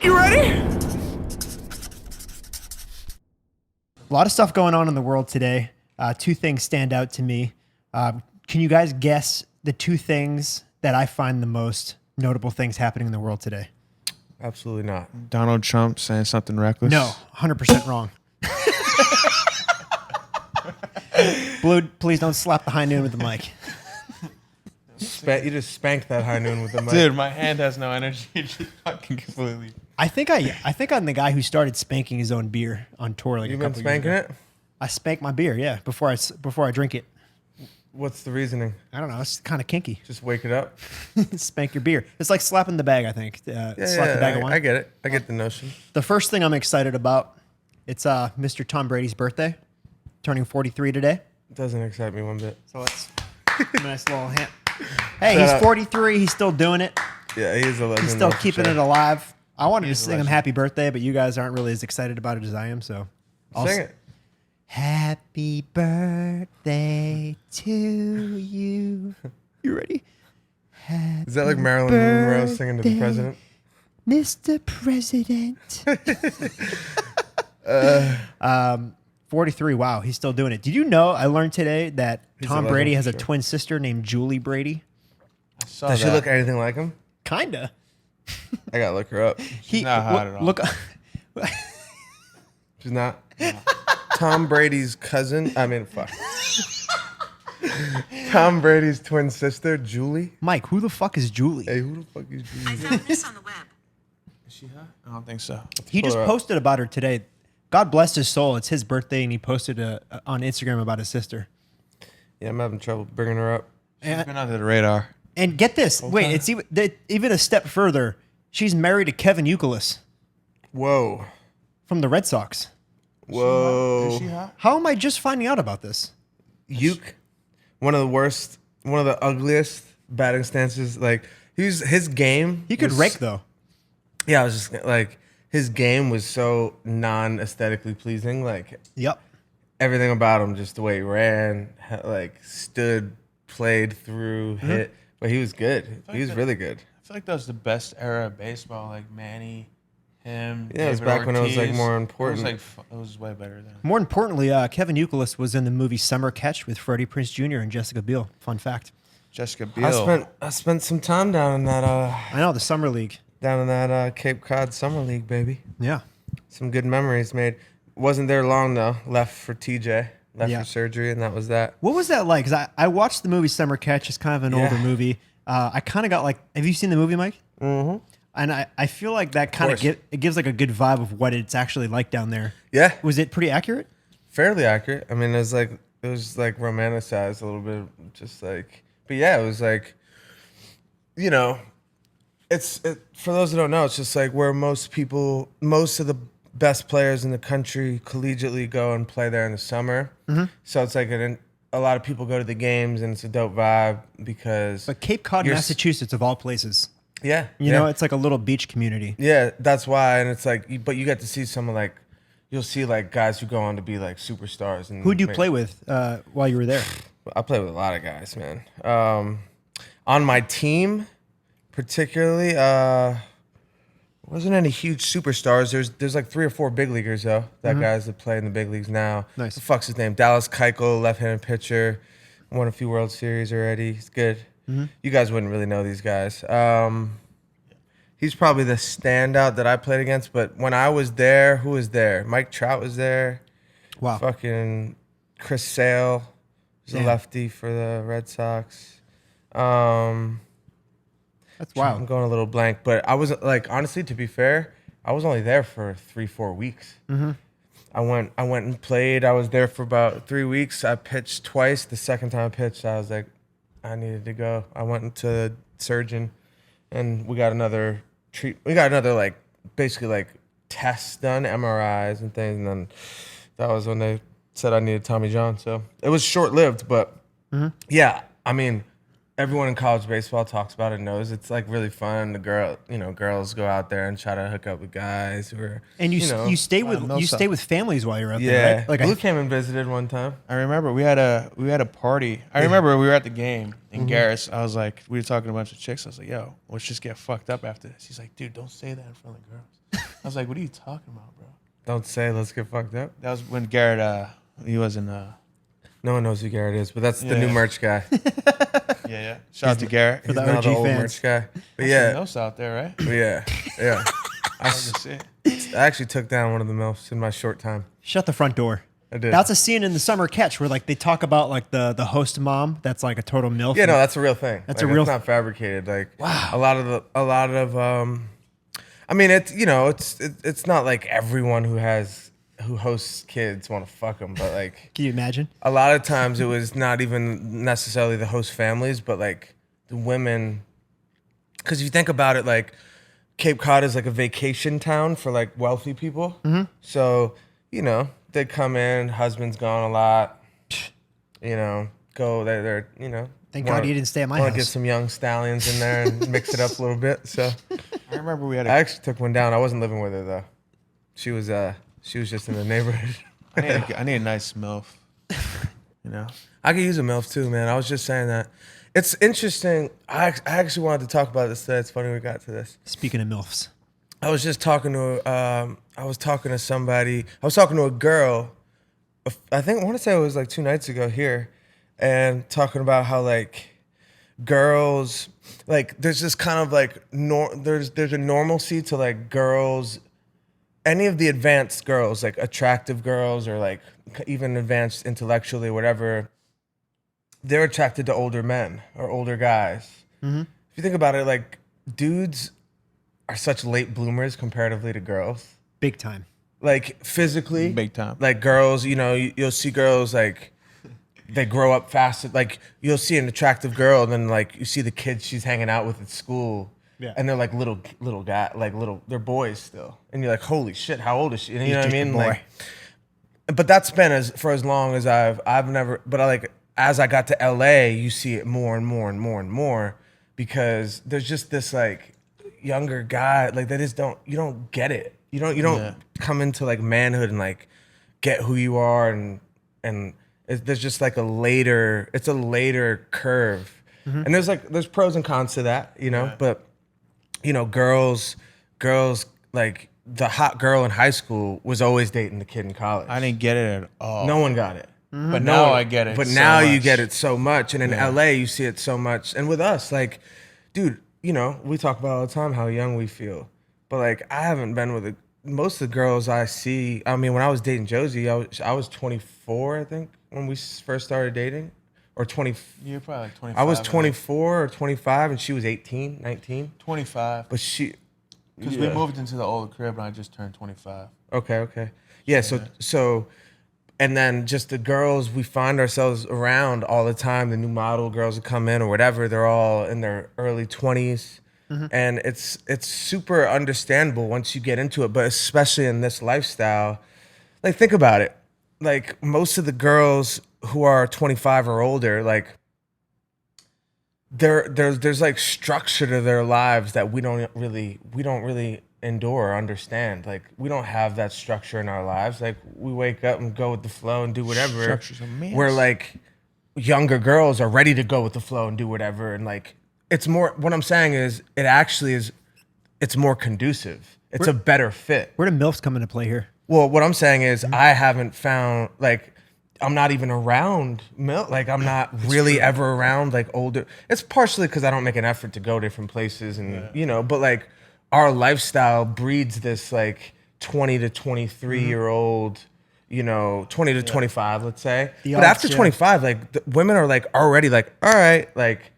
You ready? A lot of stuff going on in the world today. Two things stand out to me. Can you guys guess the two things that I find the most notable things happening in the world today? Absolutely not. Donald Trump saying something reckless. No, 100% wrong. Blue, please don't slap the high noon with the mic. You just spanked that high noon with the mic. Dude, my hand has no energy. Just fucking completely. I think I'm the guy who started spanking his own beer on tour. Like You've a been couple spanking years ago. it? I spank my beer, yeah, before I drink it. What's the reasoning? I don't know. It's kind of kinky. Just wake it up? Spank your beer. It's like slapping the bag, I think. Slap the bag of wine. I get it. I get the notion. The first thing I'm excited about, it's Mr. Tom Brady's birthday, turning 43 today. It doesn't excite me one bit. So it's a nice little hand. Hey, Shout he's out. 43. He's still doing it. Yeah, he is a legend. He's still though, for keeping sure. it alive. I wanted to He's a sing him legend. happy birthday, but you guys aren't really as excited about it as I am. So I'll Sing it. Happy birthday to you. You ready? Is that like Marilyn Monroe singing to the birthday, president? Mr. President. 43. Wow, he's still doing it. Did you know? I learned today that He's Tom a Brady legend has for a sure. twin sister named Julie Brady. I saw Does that. she look anything like him? Kinda. I gotta look her up. He not hot at all. Look. She's not. Tom Brady's cousin. I mean, fuck. Tom Brady's twin sister, Julie. Mike, who the fuck is Julie? Hey, who the fuck is I Julie? found this on the web. Is she hot? I don't think so. He pull just her up. posted about her today. God bless his soul. It's his birthday, and he posted on Instagram about his sister. Yeah, I'm having trouble bringing her up. She's And, been under the radar. and get this. Wait, time. it's even a step further. She's married to Kevin Youkilis Whoa. from the Red Sox. Whoa. Is she hot? How am I just finding out about this? Uke, one of the worst, one of the ugliest batting stances. Like his game. He could was- rake though. Yeah, I was just like his game was so non-aesthetically pleasing. Like Yep. everything about him, just the way he ran, like stood, played through, hit. But he was good. He was really good. I feel like that was the best era of baseball. Like Manny, him. Yeah, it was David back when it was, like, Ortiz. more It important. was, it was way better then. More importantly, Kevin Youkilis was in the movie Summer Catch with Freddie Prinze Jr. and Jessica Biel. Fun fact. Jessica Biel. I spent some time down in that I know the Summer League. Cape Cod Summer League, baby. Yeah. Some good memories made. Wasn't there long though. Left for TJ. Left Yeah. for surgery, and that was that. What was that like? Because I watched the movie Summer Catch. It's kind of an Yeah. older movie. I kind of got like, have you seen the movie, Mike? Mm-hmm. And I feel like that kind of course. it gives like a good vibe of what it's actually like down there. Yeah, Was it pretty accurate? fairly accurate. I mean, it was like romanticized a little bit, just like. But yeah, it was like, you know, for those who don't know, it's just like where most of the best players in the country collegiately go and play there in the summer. Mm-hmm. So it's like a lot of people go to the games, and it's a dope vibe because. But Cape Cod, You're s- Massachusetts, of all places, Yeah, you know, it's like a little beach community. Yeah, that's why, and it's like, but you get to see some of like, you'll see like guys who go on to be like superstars. And Who'd you play with while you were there? I play with a lot of guys, man. On my team, particularly, wasn't any huge superstars. There's like 3 or 4 big leaguers though. Guys that play in the big leagues now. Nice. What the fuck's his name? Dallas Keuchel, left-handed pitcher, won a few World Series already. He's good. You guys wouldn't really know these guys. He's probably the standout that I played against. But when I was there, who was there? Mike Trout was there. Wow. Fucking Chris Sale was a Damn. lefty for the Red Sox. That's I'm wild. going a little blank, but I was like, honestly, to be fair, I was only there for 3-4 weeks. I went and played. I was there for about 3 weeks. I pitched twice. The second time I pitched, I was like, I needed to go. I went into the surgeon, and we got another like basically like tests done, MRIs and things, and then that was when they said I needed Tommy John. So it was short lived, but yeah, I mean, everyone in college baseball talks about it and knows it's like really fun. The girls go out there and try to hook up with guys who are And you stay Milf with families while you're out yeah. there, right? Like Blue came and visited one time. I remember we had a party. I remember we were at the game in Garris. I was like, we were talking to a bunch of chicks. I was like, yo, let's just get fucked up after this. He's like, dude, don't say that in front of the girls. I was like, what are you talking about, bro? Don't say let's get fucked up. That was when Garrett, he was in, No one knows who Garrett is, but that's the new Yeah. merch guy. yeah. Shout out to Garrett. For He's the now the OG old fans. merch guy. But Yeah. yeah, Milfs out there, right? yeah. I was just saying. I actually took down one of the MILFs in my short time. Shut the front door. I did. That's a scene in the Summer Catch where like they talk about like the host mom that's like a total MILF. Yeah, no, that's a real thing. That's Like, a real It's not fabricated. Like Wow. a lot of I mean, it's it's not like everyone who hosts kids want to fuck them, but like Can you imagine? a lot of times it was not even necessarily the host families, but like the women. Because if you think about it, like Cape Cod is like a vacation town for like wealthy people. Mm-hmm. So they come in, husband's gone a lot. They're Thank God you didn't stay at my want to house. get some young stallions in there and mix it up a little bit. So I remember we had I actually took one down. I wasn't living with her though. She was just in the neighborhood. I need a nice MILF. You know? I could use a MILF too, man. I was just saying that. It's interesting. I actually wanted to talk about this today. It's funny we got to this. Speaking of MILFs. I was just talking to somebody. I was talking to a girl. I want to say it was like 2 nights ago here, and talking about how like girls, like there's this kind of like there's a normalcy to like girls, any of the advanced girls, like attractive girls or like even advanced intellectually, whatever. They're attracted to older men or older guys. Mm-hmm. If you think about it, like dudes are such late bloomers comparatively to girls. Big time. Like physically, Big time. Like girls, you'll see girls like they grow up faster. Like you'll see an attractive girl, and then like you see the kids she's hanging out with at school, Yeah. and they're like little guy, like they're boys still, and you're like, holy shit, how old is she? And you know what I just a mean? boy. Like, but that's been for as long as I've never. But as I got to LA, you see it more and more and more and more because there's just this like younger guy, like you don't get it. You don't come into like manhood and like get who you are and there's just like it's a later curve. Mm-hmm. And there's pros and cons to that, but girls like the hot girl in high school was always dating the kid in college. I didn't get it at all. No one got it. Mm-hmm. But now I get it. But so now you much. get it so much. And in LA, you see it so much. And with us, like, dude, we talk about all the time how young we feel. But like, I haven't been with most of the girls I see. I mean, when I was dating Josie, I was 24, I think, when we first started dating. Or 20. You're probably like 25. I was 24 or 25, and she was 18, 19. 25. But she. Because we moved into the old crib and I just turned 25. Okay. Yeah, so and then just the girls we find ourselves around all the time, the new model girls that come in or whatever, they're all in their early 20s. Mm-hmm. And it's super understandable once you get into it, but especially in this lifestyle. Like, think about it. Like, most of the girls who are 25 or older, like, there's like structure to their lives that we don't really endure or understand. Like, we don't have that structure in our lives. Like, we wake up and go with the flow and do whatever. Structure's a mess. Where like younger girls are ready to go with the flow and do whatever. And like, it's more, what I'm saying is it's more conducive. It's a better fit. Where do MILFs come into play here? Well, what I'm saying is I haven't found, like, I'm not even around milk. Like, I'm not really ever around like older. It's partially because I don't make an effort to go different places and, but like our lifestyle breeds this like 20 to 23 year old, 20 to 25, let's say. But after 25, like the women are like already like, all right, like,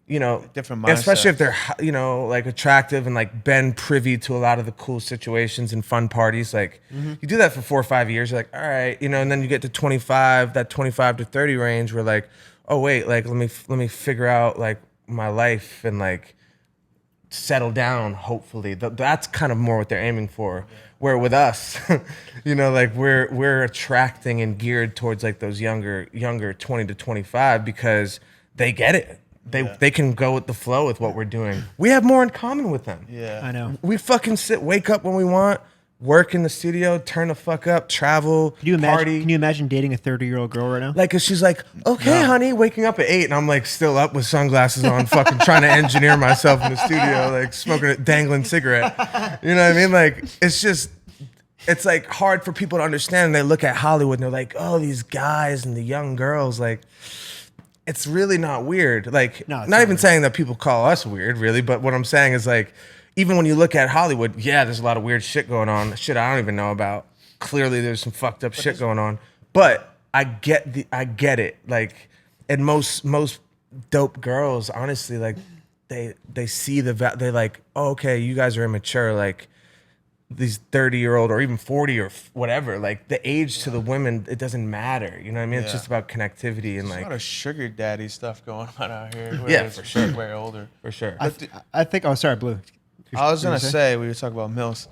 different mindset. especially if they're, like attractive and like been privy to a lot of the cool situations and fun parties. Like you do that for 4 or 5 years, you're like, all right, and then you get to 25, that 25 to 30 range where like, oh wait, like let me figure out like my life and like settle down. Hopefully that's kind of more what they're aiming for. Where with us, like we're attracting and geared towards like those younger 20 to 25 because they get it. They can go with the flow with what we're doing. We have more in common with them. Yeah. I know. We fucking wake up when we want, work in the studio, turn the fuck up, travel, Can you imagine? party. Can you imagine dating a 30-year-old girl right now? Like, 'cause she's like, okay, honey, waking up at 8, and I'm like still up with sunglasses on, fucking trying to engineer myself in the studio, like smoking a dangling cigarette. You know what I mean? Like, it's like hard for people to understand. They look at Hollywood and they're like, oh, these guys and the young girls, like, it's really not weird. Like, No, it's not not even weird. saying that people call us weird, really, but what I'm saying is like, even when you look at Hollywood, yeah, there's a lot of weird shit going on. Shit I don't even know about. Clearly, there's some fucked up shit going on. But I get it. Like, and most dope girls, honestly, like they see they're like, oh, okay, you guys are immature. Like these 30-year-old or even 40 or whatever. Like the age to the women, it doesn't matter. You know what I mean? It's Yeah. just about connectivity and There's a lot like of sugar daddy stuff going on out here. Yeah, it's for sure. Way older. for sure. I think. Oh, sorry, Blue. I was gonna say we were talking about MILFs.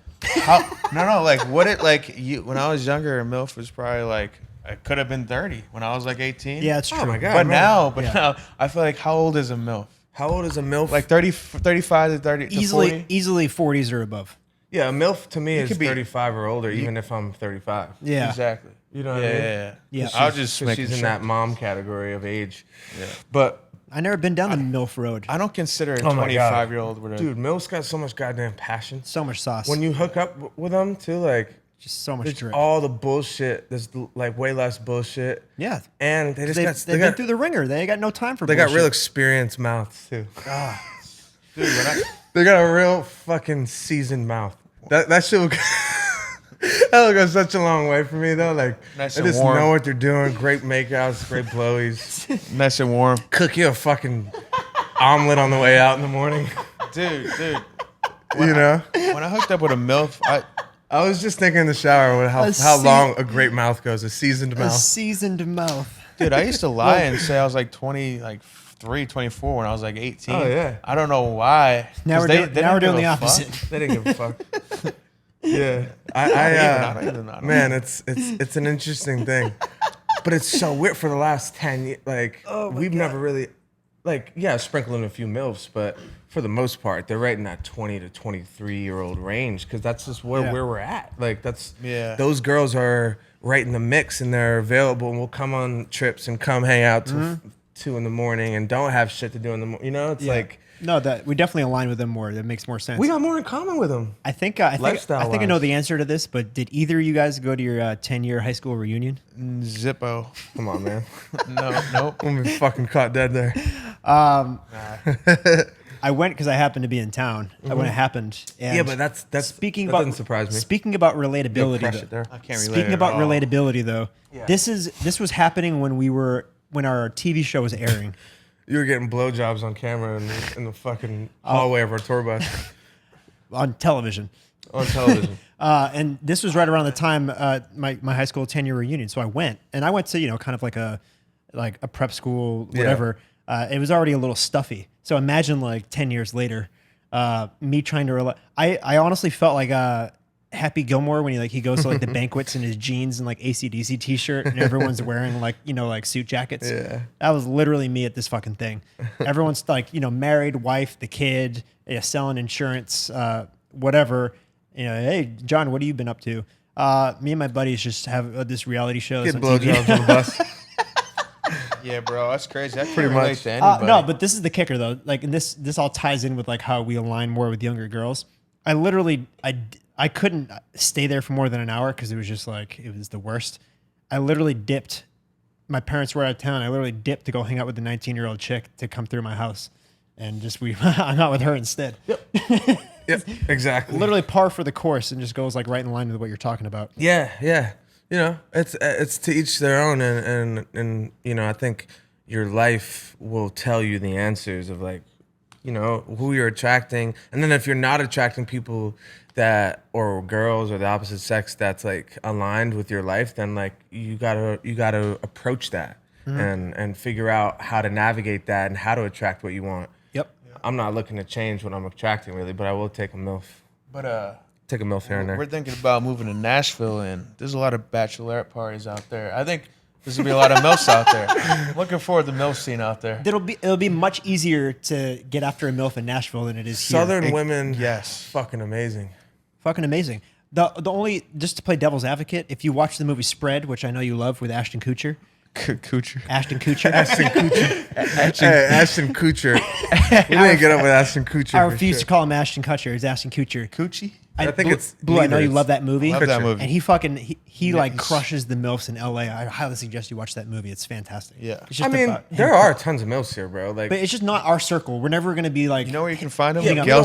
No, like what it like you when I was younger, a MILF was probably like I could have been 30 when I was like 18. Yeah, it's true. Oh my god! But man. now I feel like how old is a MILF? How old is a MILF? Like 35 to 30 to 40? Easily 40s or above. Yeah, a MILF to me is could be- 35 or older, even if I'm 35. Yeah. Exactly. You know what Yeah, I mean? yeah. Yeah. I was just So making she's in sure. that mom category of age. Yeah. But I never been down the MILF road. I don't consider a Oh my God. 25-year-old with a dude, MILF's got so much goddamn passion. So much sauce. When you hook up with them too, like Just so much there's drip. all the bullshit. There's like way less bullshit. Yeah. And they just They've been through the ringer. They got no time for they got bullshit. real experienced mouths too. dude. They got a real fucking seasoned mouth. That shit will that'll go such a long way for me though. Like Nice they and just warm. know what they're doing. Great makeouts, great blowies. Nice and warm, Cook you a fucking omelet on the way out in the morning. dude. You know? When I hooked up with a MILF, I was just thinking in the shower with how A long a great mouth goes, a seasoned a mouth. seasoned mouth. dude, I used to lie and say I was like 24 when I was like 18. Oh, yeah. I don't know why. Now 'Cause we're didn't doing give the a fuck. opposite. They didn't give a fuck. Yeah, I don't even know. man, it's an interesting thing, but it's so weird. For the last 10 years, like we've never really, like sprinkling a few MILFs, but for the most part, they're right in that 20 to 23-year-old range because that's just where we're at. Like those girls are right in the mix and they're available and will come on trips and come hang out till 2 in the morning and don't have shit to do in the morning. You know, it's like No, that we definitely align with them more. That makes more sense. we got more in common with them. I think I know Lifestyle-wise. the answer to this, but did either of you guys go to your 10-year high school reunion? Zippo. Come on, man. No, nope. I'm gonna be fucking caught dead there. I went because I happened to be in town when it happened. And Yeah, but that's speaking that about doesn't surprise me. Speaking about You'll relatability, crush though, it there. I can't relate. speaking at about all. relatability, though, this was happening when our TV show was airing. You were getting blowjobs on camera in the fucking hallway of our tour bus on television. on television. And this was right around the time my high school 10-year reunion. So I went to, kind of like a prep school, whatever. It was already a little stuffy. So imagine like 10 years later, me trying to I honestly felt like Happy Gilmore when he goes to like the banquets in his jeans and like AC/DC t-shirt and everyone's wearing like suit jackets. Yeah. That was literally me at this fucking thing. Everyone's like, married, wife, the kid, selling insurance, whatever. Hey, John, what have you been up to? Me and my buddies just have this reality show that's Get on TV. blowjobs on the bus. Yeah, bro, that's crazy. I Pretty can't relate much. to anybody. No, but this is the kicker though. Like, and this all ties in with like how we align more with younger girls. I literally, I couldn't stay there for more than an hour because it was just like it was the worst. I literally dipped. My parents were out of town. I literally dipped to go hang out with the 19-year-old chick to come through my house, and just we hung out with her instead. Yep, exactly. Literally par for the course, and just goes like right in line with what you're talking about. Yeah. It's to each their own, and I think your life will tell you the answers of like, who you're attracting, and then if you're not attracting people that or girls or the opposite sex that's like aligned with your life, then like you gotta approach that and figure out how to navigate that and how to attract what you want. Yep. I'm not looking to change what I'm attracting really, but I will take a MILF. But Take a MILF here and we're there. thinking about moving to Nashville, and there's a lot of bachelorette parties out there. I think there's gonna be a lot of MILFs out there. I'm looking forward to the MILF scene out there. It'll be much easier to get after a MILF in Nashville than it is here. Southern women, yes. fucking amazing. Fucking amazing. The only, just to play devil's advocate, if you watch the movie Spread, which I know you love with Ashton Kutcher. Kutcher. Ashton Kutcher. Ashton Kutcher. Hey, Ashton Kutcher. We didn't get up with Ashton Kutcher. I refuse to call him Ashton Kutcher. It's Ashton Kutcher. Coochie? I think it's Blue. I know you neither. love that movie. Love that movie. And he fucking he like crushes the MILFs in LA. I highly suggest you watch that movie. It's fantastic. Yeah. It's just I mean, about him. there are tons of MILFs here, bro. Like, But it's just not our circle. We're never gonna be like, You know where you can find them? Yeah,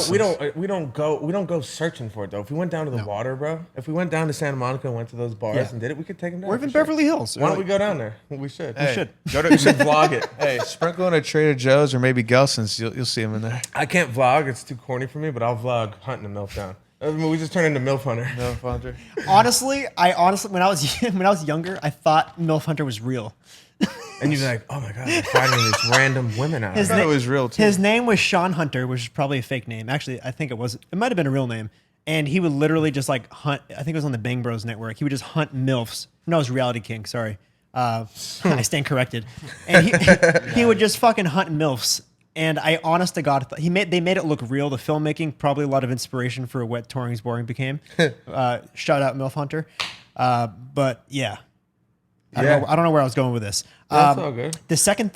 we don't go searching for it though. If we went down to the water, bro. If we went down to Santa Monica and went to those bars and did it, we could take them down. or even for sure. Beverly Hills. Why don't we go down there? We should. Hey, should. Go to, We should vlog it. Hey, sprinkle in a Trader Joe's or maybe Gelson's. You'll see them in there. I can't vlog. It's too corny for me, but I'll vlog hunting a MILF down. I mean, we just turned into Milf Hunter. Milf Hunter. Honestly, when I was younger, I thought Milf Hunter was real. And you'd be like, oh my God, they're finding these random women out His here. I thought it was real too. His name was Sean Hunter, which is probably a fake name. Actually, I think it was. It might have been a real name. And he would literally just like hunt. I think it was on the Bang Bros network. He would just hunt MILFs. No, it was Reality King. Sorry. I stand corrected. And he would just fucking hunt MILFs. And I, honest to God, they made it look real. The filmmaking, probably a lot of inspiration for what Touring's Boring became. Shout out Milf Hunter. But yeah. I don't know where I was going with this. That's all good. The second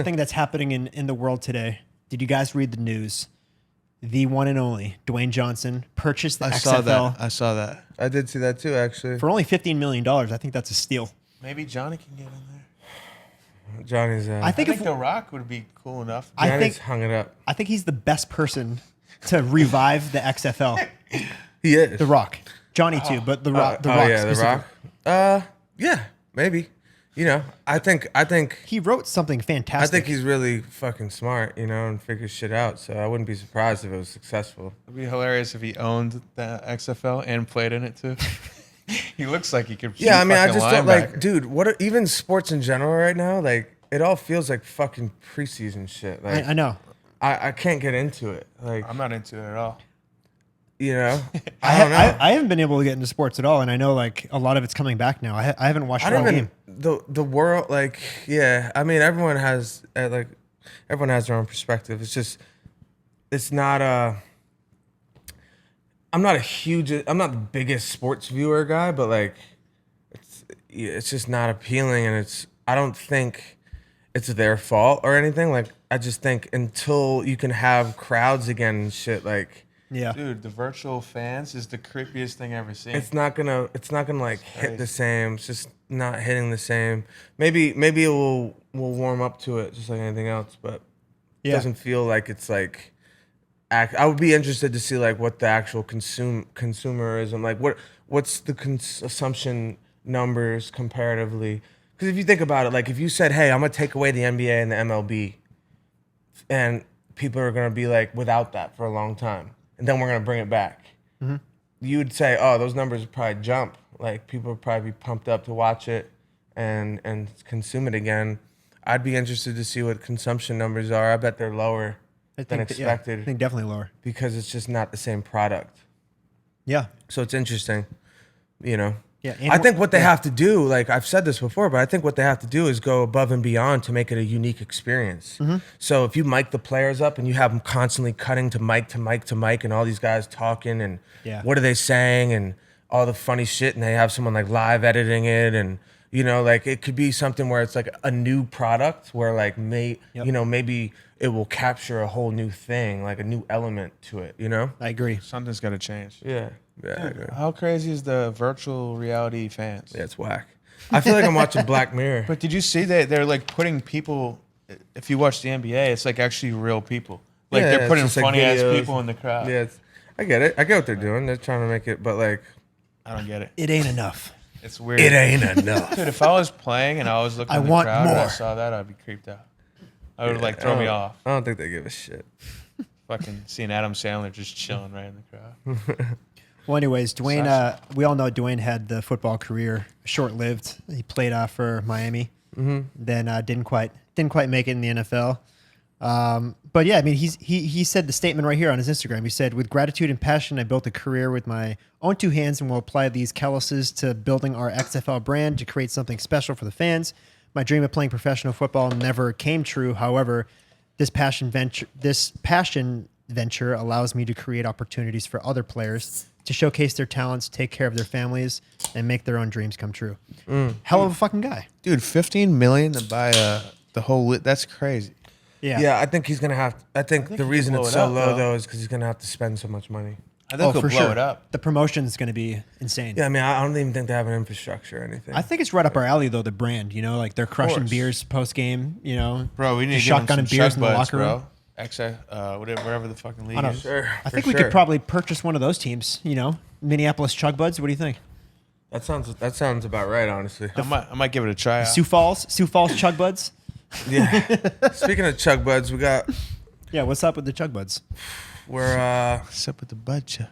thing that's happening in the world today. Did you guys read the news? The one and only Dwayne Johnson purchased the XFL I saw that. I did see that too, actually. for only $15 million. I think that's a steal. Maybe Johnny can get in there. Johnny's. I think I if think The Rock would be cool enough. Johnny's hung it up. I think he's the best person to revive the XFL. He is. The Rock, Johnny too, but the Rock. The Rock. Yeah, The specifically. Rock. Yeah, maybe. You know, I think He wrote something fantastic. I think he's really fucking smart, you know, and figures shit out. So I wouldn't be surprised if it was successful. It'd be hilarious if he owned the XFL and played in it too. He looks like he could. Yeah, I mean, I fucking just don't like, linebacker. dude. Even sports in general right now, like it all feels like fucking preseason shit. Like I know. I can't get into it. Like I'm not into it at all. you know, I don't know. I haven't been able to get into sports at all, and I know like a lot of it's coming back now. I haven't watched I the don't whole even game. the world like yeah. I mean, everyone has their own perspective. It's just it's not I'm not the biggest sports viewer guy, but like it's just not appealing, and I don't think it's their fault or anything. Like I just think until you can have crowds again and shit, like Yeah. Dude, the virtual fans is the creepiest thing I've ever seen. it's not gonna like hit the same. It's just not hitting the same. Maybe it will warm up to it just like anything else, but it Yeah. doesn't feel like it's like. I would be interested to see like what the actual consumerism, like what's the consumption numbers comparatively. Because if you think about it, like if you said, hey, I'm gonna take away the NBA and the MLB, and people are gonna be like without that for a long time, and then we're gonna bring it back. Mm-hmm. You would say, oh, those numbers would probably jump. Like people would probably be pumped up to watch it and consume it again. I'd be interested to see what consumption numbers are. I bet they're lower than expected I think definitely lower. because it's just not the same product. Yeah. So it's interesting, you know. Yeah. I think what they have to do, like I've said this before, but I think what they have to do is go above and beyond to make it a unique experience. Mm-hmm. So if you mic the players up and you have them constantly cutting to mic to mic to mic and all these guys talking and Yeah. what are they saying and all the funny shit, and they have someone like live editing it, and you know, like it could be something where it's like a new product where like you know, maybe it will capture a whole new thing, like a new element to it, you know? I agree. Something's got to change. Yeah. I agree. How crazy is the virtual reality fans? Yeah, it's whack. I feel like I'm watching Black Mirror. But did you see that they're like putting people? If you watch the NBA, it's like actually real people. Like Yeah, they're it's putting just like funny ass videos. people in the crowd. Yeah, I get it. I get what they're doing. They're trying to make it, but like, I don't get it. It ain't enough. It's weird. it ain't enough. Dude, if I was playing and I was looking I in the want crowd and I more. saw that, I'd be creeped out. I would like throw me off. I don't think they give a shit. Fucking seeing Adam Sandler just chilling right in the crowd. Well, anyways, Dwayne. We all know Dwayne had the football career short-lived. He played for Miami, then didn't quite make it in the NFL. But yeah, I mean, he said the statement right here on his Instagram. He said, "With gratitude and passion, I built a career with my own two hands, and will apply these calluses to building our XFL brand to create something special for the fans. My dream of playing professional football never came true. However, this passion venture allows me to create opportunities for other players to showcase their talents, take care of their families, and make their own dreams come true. Hell of a fucking guy. Dude, 15 million to buy the whole that's crazy. Yeah. Yeah, I think he's gonna have. I think think the he reason could it's blow so it low up, though is because he's gonna have to spend so much money. I think he'll for blow sure. it up. The promotion's going to be insane. Yeah, I mean, I don't even think they have an infrastructure or anything. I think it's right up our alley though. The brand, you know, like they're crushing course. beers post game. You know, Bro, we need just to give him some shotgunning beers Chug in the Buds, locker room. bro. Whatever the fucking league I don't- is. Sure, I for think we sure. could probably purchase one of those teams. You know, Minneapolis Chug Buds. What do you think? That sounds about right, honestly. I might give it a try. Sioux Falls Chug Buds. Yeah. Speaking of Chug Buds, we got Yeah, what's up with the Chug Buds? we're What's up with the bud chuck?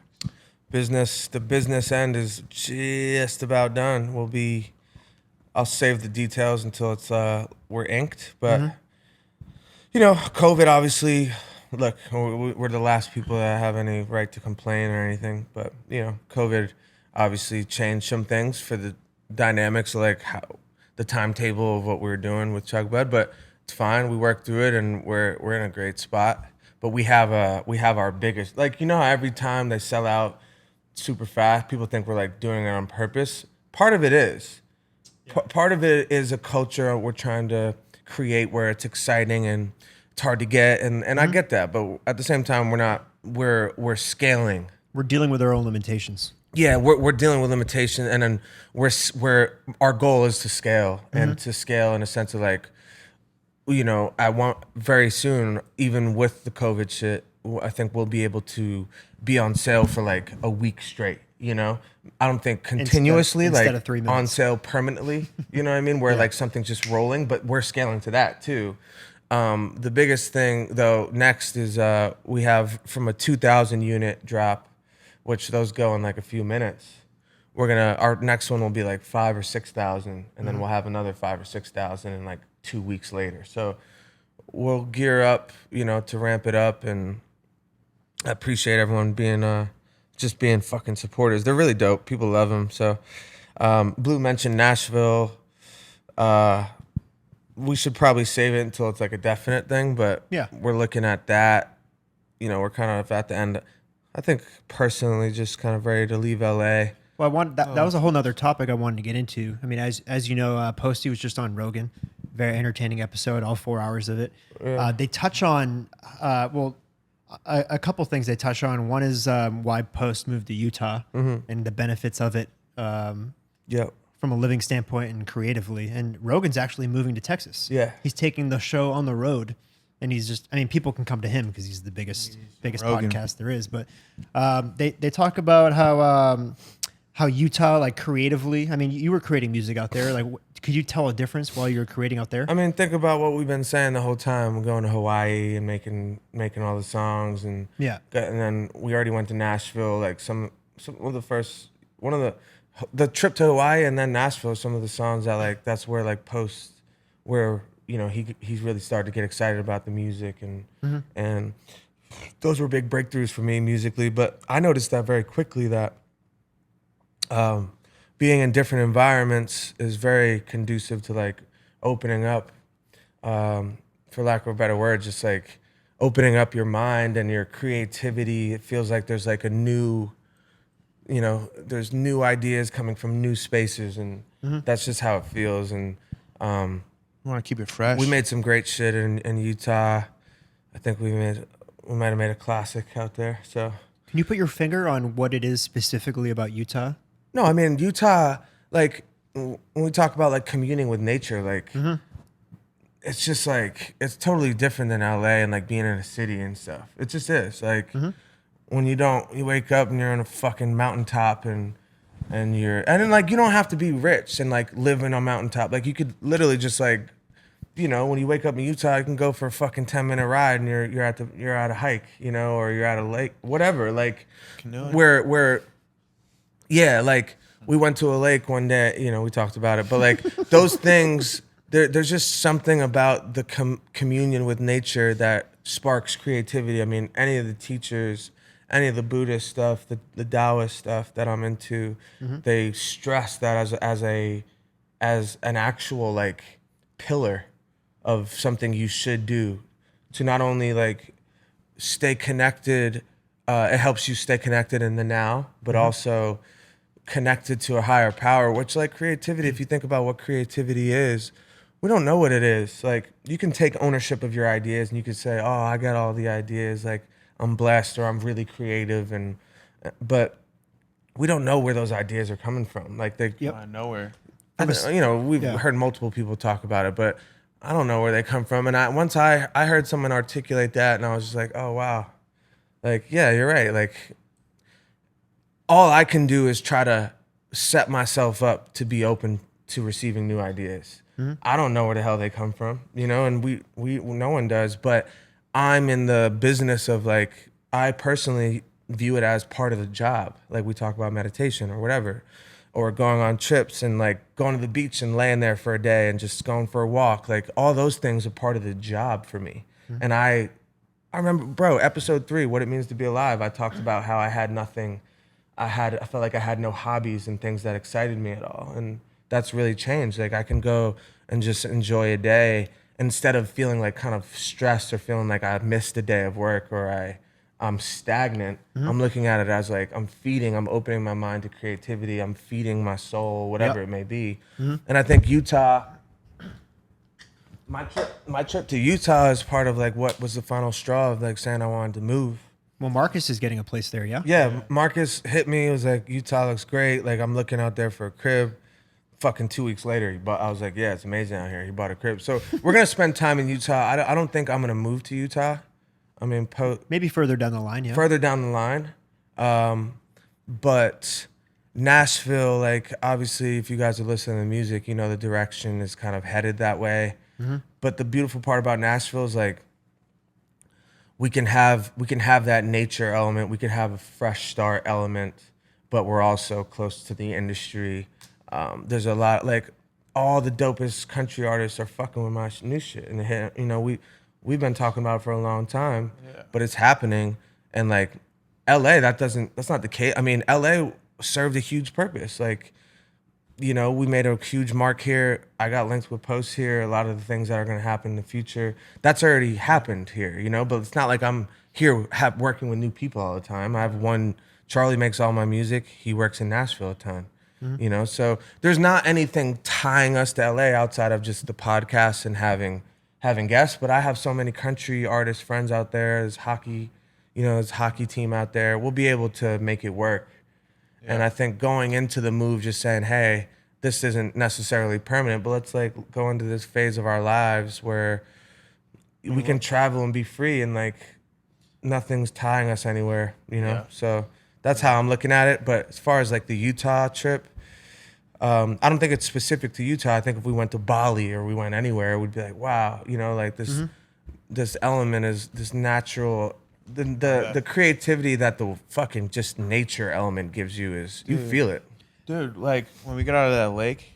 the business end is just about done. I'll save the details until it's we're inked, but you know, COVID obviously. Look, we're the last people that have any right to complain or anything, but you know, COVID obviously changed some things for the dynamics, like how the timetable of what we were doing with Chug Bud. But it's fine. We worked through it, and we're in a great spot. But we have our biggest, like, you know how every time they sell out super fast, people think we're like doing it on purpose. Part of it is. Part of it is a culture we're trying to create where it's exciting and it's hard to get, and I get that, but at the same time we're scaling. We're dealing with our own limitations. Yeah, we're dealing with limitation, and then we're our goal is to scale, and to scale in a sense of like, you know, I want very soon, even with the COVID shit, I think we'll be able to be on sale for like a week straight. You know, I don't think continuously, instead like of 3 on minutes. sale permanently. You know what I mean? Where like something's just rolling, but we're scaling to that too. The biggest thing though next is we have from a 2,000 unit drop, which those go in like a few minutes. Our next one will be like 5,000 or 6,000, and then we'll have another 5,000 or 6,000 in like 2 weeks later. So we'll gear up, you know, to ramp it up, and I appreciate everyone being just being fucking supporters. They're really dope. People love them. So Blue mentioned Nashville. We should probably save it until it's like a definite thing, but Yeah. we're looking at that. You know, we're kind of at the end. I think personally, just kind of ready to leave LA. Well, that was a whole nother topic I wanted to get into. I mean, as you know, Posty was just on Rogan, very entertaining episode, all 4 hours of it. They touch on a couple things they touch on. One is why Post moved to Utah and the benefits of it Yep. from a living standpoint and creatively. And Rogan's actually moving to Texas. Yeah. He's taking the show on the road. And he's just, I mean, people can come to him because he's the biggest Rogan. podcast there is. But they talk about how Utah, like creatively, I mean, you were creating music out there. Like, could you tell a difference while you were creating out there? I mean, think about what we've been saying the whole time. We're going to Hawaii and making all the songs, and Yeah. and then we already went to Nashville. Like some of the first one of the trip to Hawaii and then Nashville. Some of the songs that like that's where like Post, where you know he's really started to get excited about the music, and those were big breakthroughs for me musically. But I noticed that very quickly that being in different environments is very conducive to like opening up, for lack of a better word, just like opening up your mind and your creativity. It feels like there's like a new, you know, there's new ideas coming from new spaces, and that's just how it feels. And I want to keep it fresh. we made some great shit in Utah. I think we might have made a classic out there. So Can you put your finger on what it is specifically about Utah? no, I mean Utah. Like when we talk about like communing with nature, like it's just like it's totally different than LA and like being in a city and stuff. It just is like when you wake up and you're on a fucking mountaintop and then like you don't have to be rich and like live in a mountaintop. Like you could literally just like, you know, when you wake up in Utah, you can go for a fucking 10-minute ride and you're at a hike, you know, or you're at a lake, whatever. Like Canoeing. where yeah, like we went to a lake one day, you know, we talked about it, but like those things, there's just something about the communion with nature that sparks creativity. I mean, any of the teachers, any of the Buddhist stuff, the Taoist stuff that I'm into, they stress that as an actual like pillar of something you should do to not only like stay connected it helps you stay connected in the now, but also connected to a higher power, which like creativity, if you think about what creativity is, we don't know what it is. Like you can take ownership of your ideas and you could say, oh, I got all the ideas, like I'm blessed or I'm really creative, but we don't know where those ideas are coming from. Like they, Out of nowhere. we've heard multiple people talk about it, but I don't know where they come from. And once I heard someone articulate that, and I was just like, oh wow, like yeah, you're right. Like all I can do is try to set myself up to be open to receiving new ideas. I don't know where the hell they come from, and we no one does, but I'm in the business of like, I personally view it as part of the job. Like we talk about meditation or whatever, or going on trips and like going to the beach and laying there for a day and just going for a walk. Like all those things are part of the job for me. And I remember, bro, episode 3, what it means to be alive. I talked about how I had nothing. I felt like I had no hobbies and things that excited me at all. And that's really changed. Like I can go and just enjoy a day instead of feeling like kind of stressed or feeling like I missed a day of work or I'm stagnant. I'm looking at it as like I'm opening my mind to creativity. I'm feeding my soul, whatever it may be. And I think Utah, my trip to Utah is part of like what was the final straw of like saying I wanted to move. Well, Marcus is getting a place there, yeah? Yeah, Marcus hit me. It was like, Utah looks great. Like, I'm looking out there for a crib. Fucking 2 weeks later, I was like, yeah, it's amazing out here. He bought a crib. So we're going to spend time in Utah. I don't think I'm going to move to Utah. I mean, maybe further down the line, yeah. Further down the line. But Nashville, like, obviously, if you guys are listening to music, the direction is kind of headed that way. But the beautiful part about Nashville is, like, we can have that nature element. We can have a fresh start element, but we're also close to the industry. There's a lot, like all the dopest country artists are fucking with my new shit. And we've been talking about it for a long time, but it's happening. And like LA, that's not the case. I mean, LA served a huge purpose. Like, we made a huge mark here. I got linked with posts here. A lot of the things that are going to happen in the future, that's already happened here, but it's not like I'm here working with new people all the time. I have one, Charlie makes all my music. He works in Nashville a ton, so there's not anything tying us to LA outside of just the podcast and having guests. But I have so many country artist friends out there. There's hockey, there's a hockey team out there. We'll be able to make it work. Yeah. And I think going into the move, just saying, hey, this isn't necessarily permanent, but let's like go into this phase of our lives where we can travel and be free and like nothing's tying us anywhere, So that's how I'm looking at it. But as far as like the Utah trip, I don't think it's specific to Utah. I think if we went to Bali or we went anywhere, we'd be like, wow, like this element is this natural. The creativity that the fucking just nature element gives you is you feel it, dude. Like when we got out of that lake,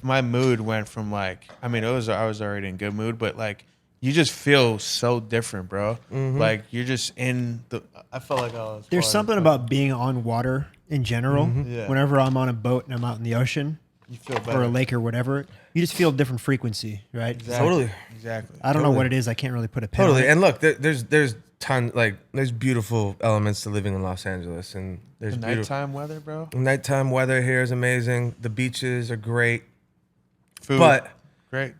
my mood went from like, I mean, I was already in good mood, but like you just feel so different, bro. Like you're just in the. I felt like I was. There's something about being on water in general. Yeah. Whenever I'm on a boat and I'm out in the ocean, you feel better. Or a lake or whatever, you just feel a different frequency, right? Exactly. Totally. Exactly. I don't know what it is. I can't really put a pin on it. And look, there's tons, like there's beautiful elements to living in Los Angeles, and there's the nighttime weather, bro. Nighttime weather here is amazing. The beaches are great. Food, but great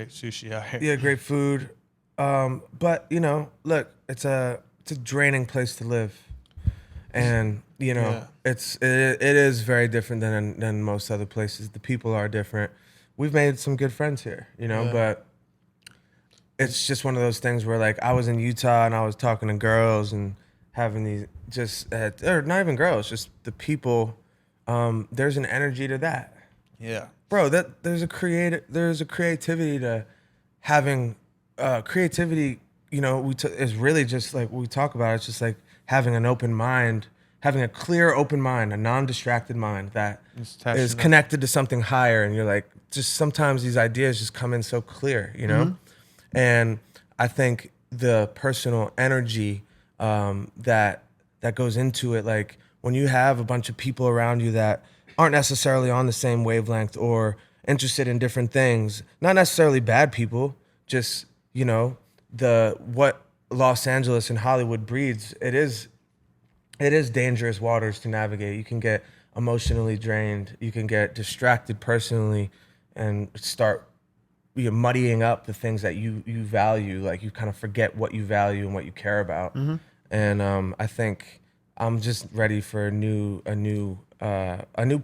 sushi out here. Yeah, great food. But look, it's a draining place to live, and it is very different than most other places. The people are different. We've made some good friends here, but it's just one of those things where like I was in Utah and I was talking to girls and having these or not even girls, just the people. There's an energy to that. Yeah, bro. There's a creativity to having creativity. Is really just like what we talk about. It's just like having an open mind, having a clear, open mind, a non-distracted mind that is connected to something higher. And you're like, just sometimes these ideas just come in so clear, And I think the personal energy that goes into it, like when you have a bunch of people around you that aren't necessarily on the same wavelength or interested in different things, not necessarily bad people, just, what Los Angeles and Hollywood breeds, it is it is dangerous waters to navigate. You can get emotionally drained. You can get distracted personally, and start muddying up the things that you value. Like you kind of forget what you value and what you care about. And I think I'm just ready for a new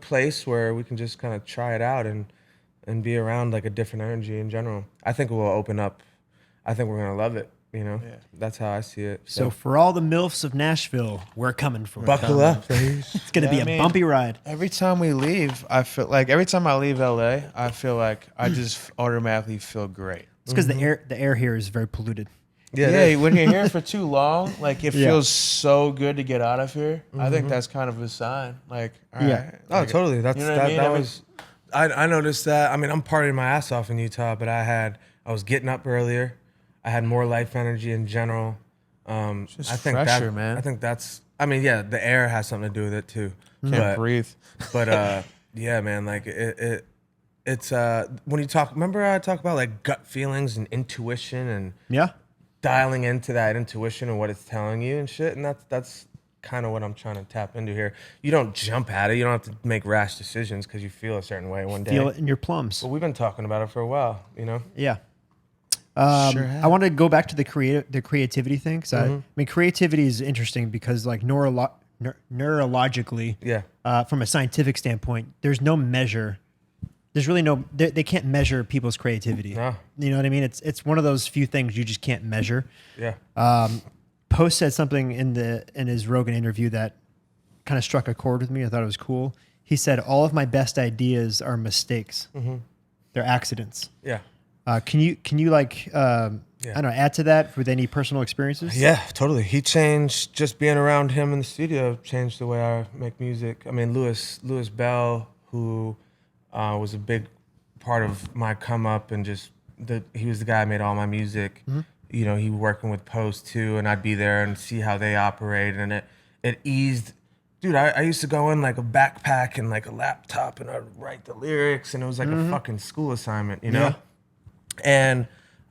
place where we can just kind of try it out and be around like a different energy in general. I think it will open up. I think we're gonna love it. That's how I see it. So for all the MILFs of Nashville, we're coming for you. Buckle up, please. It's going to be a bumpy ride. Every time we leave, I feel like every time I leave LA, I feel like I just automatically feel great. It's because the air here is very polluted. Yeah, when you're here for too long, like it Yeah. feels so good to get out of here. I think that's kind of a sign. Like, all Yeah. right, Oh, like, totally. That's you know what I mean? that was. I noticed that. I mean, I'm partying my ass off in Utah, but I was getting up earlier. I had more life energy in general. just I think fresher, man. I think that's. I mean, yeah, the air has something to do with it too. Can't breathe. But yeah, man, like it's when you talk. Remember, I talk about like gut feelings and intuition and Yeah. dialing into that intuition and what it's telling you and shit. And that's kind of what I'm trying to tap into here. You don't jump at it. You don't have to make rash decisions because you feel a certain way one day. Feel it in your plums. But we've been talking about it for a while, Yeah. Sure have. I want to go back to the creativity thing. Because I mean, creativity is interesting because like neurologically, Yeah. From a scientific standpoint, there's no measure. There's really no. They can't measure people's creativity. No. You know what I mean? It's one of those few things you just can't measure. Yeah. Post said something in his Rogan interview that kind of struck a chord with me. I thought it was cool. He said, "All of my best ideas are mistakes. They're accidents." Yeah. Can you like I don't know, add to that with any personal experiences? Yeah, totally. He changed, just being around him in the studio changed the way I make music. I mean, Louis Bell, who was a big part of my come up, and he was the guy that made all my music. He was working with Post too, and I'd be there and see how they operate, and it eased. Dude, I used to go in like a backpack and like a laptop, and I'd write the lyrics, and it was like a fucking school assignment, you know? Yeah. And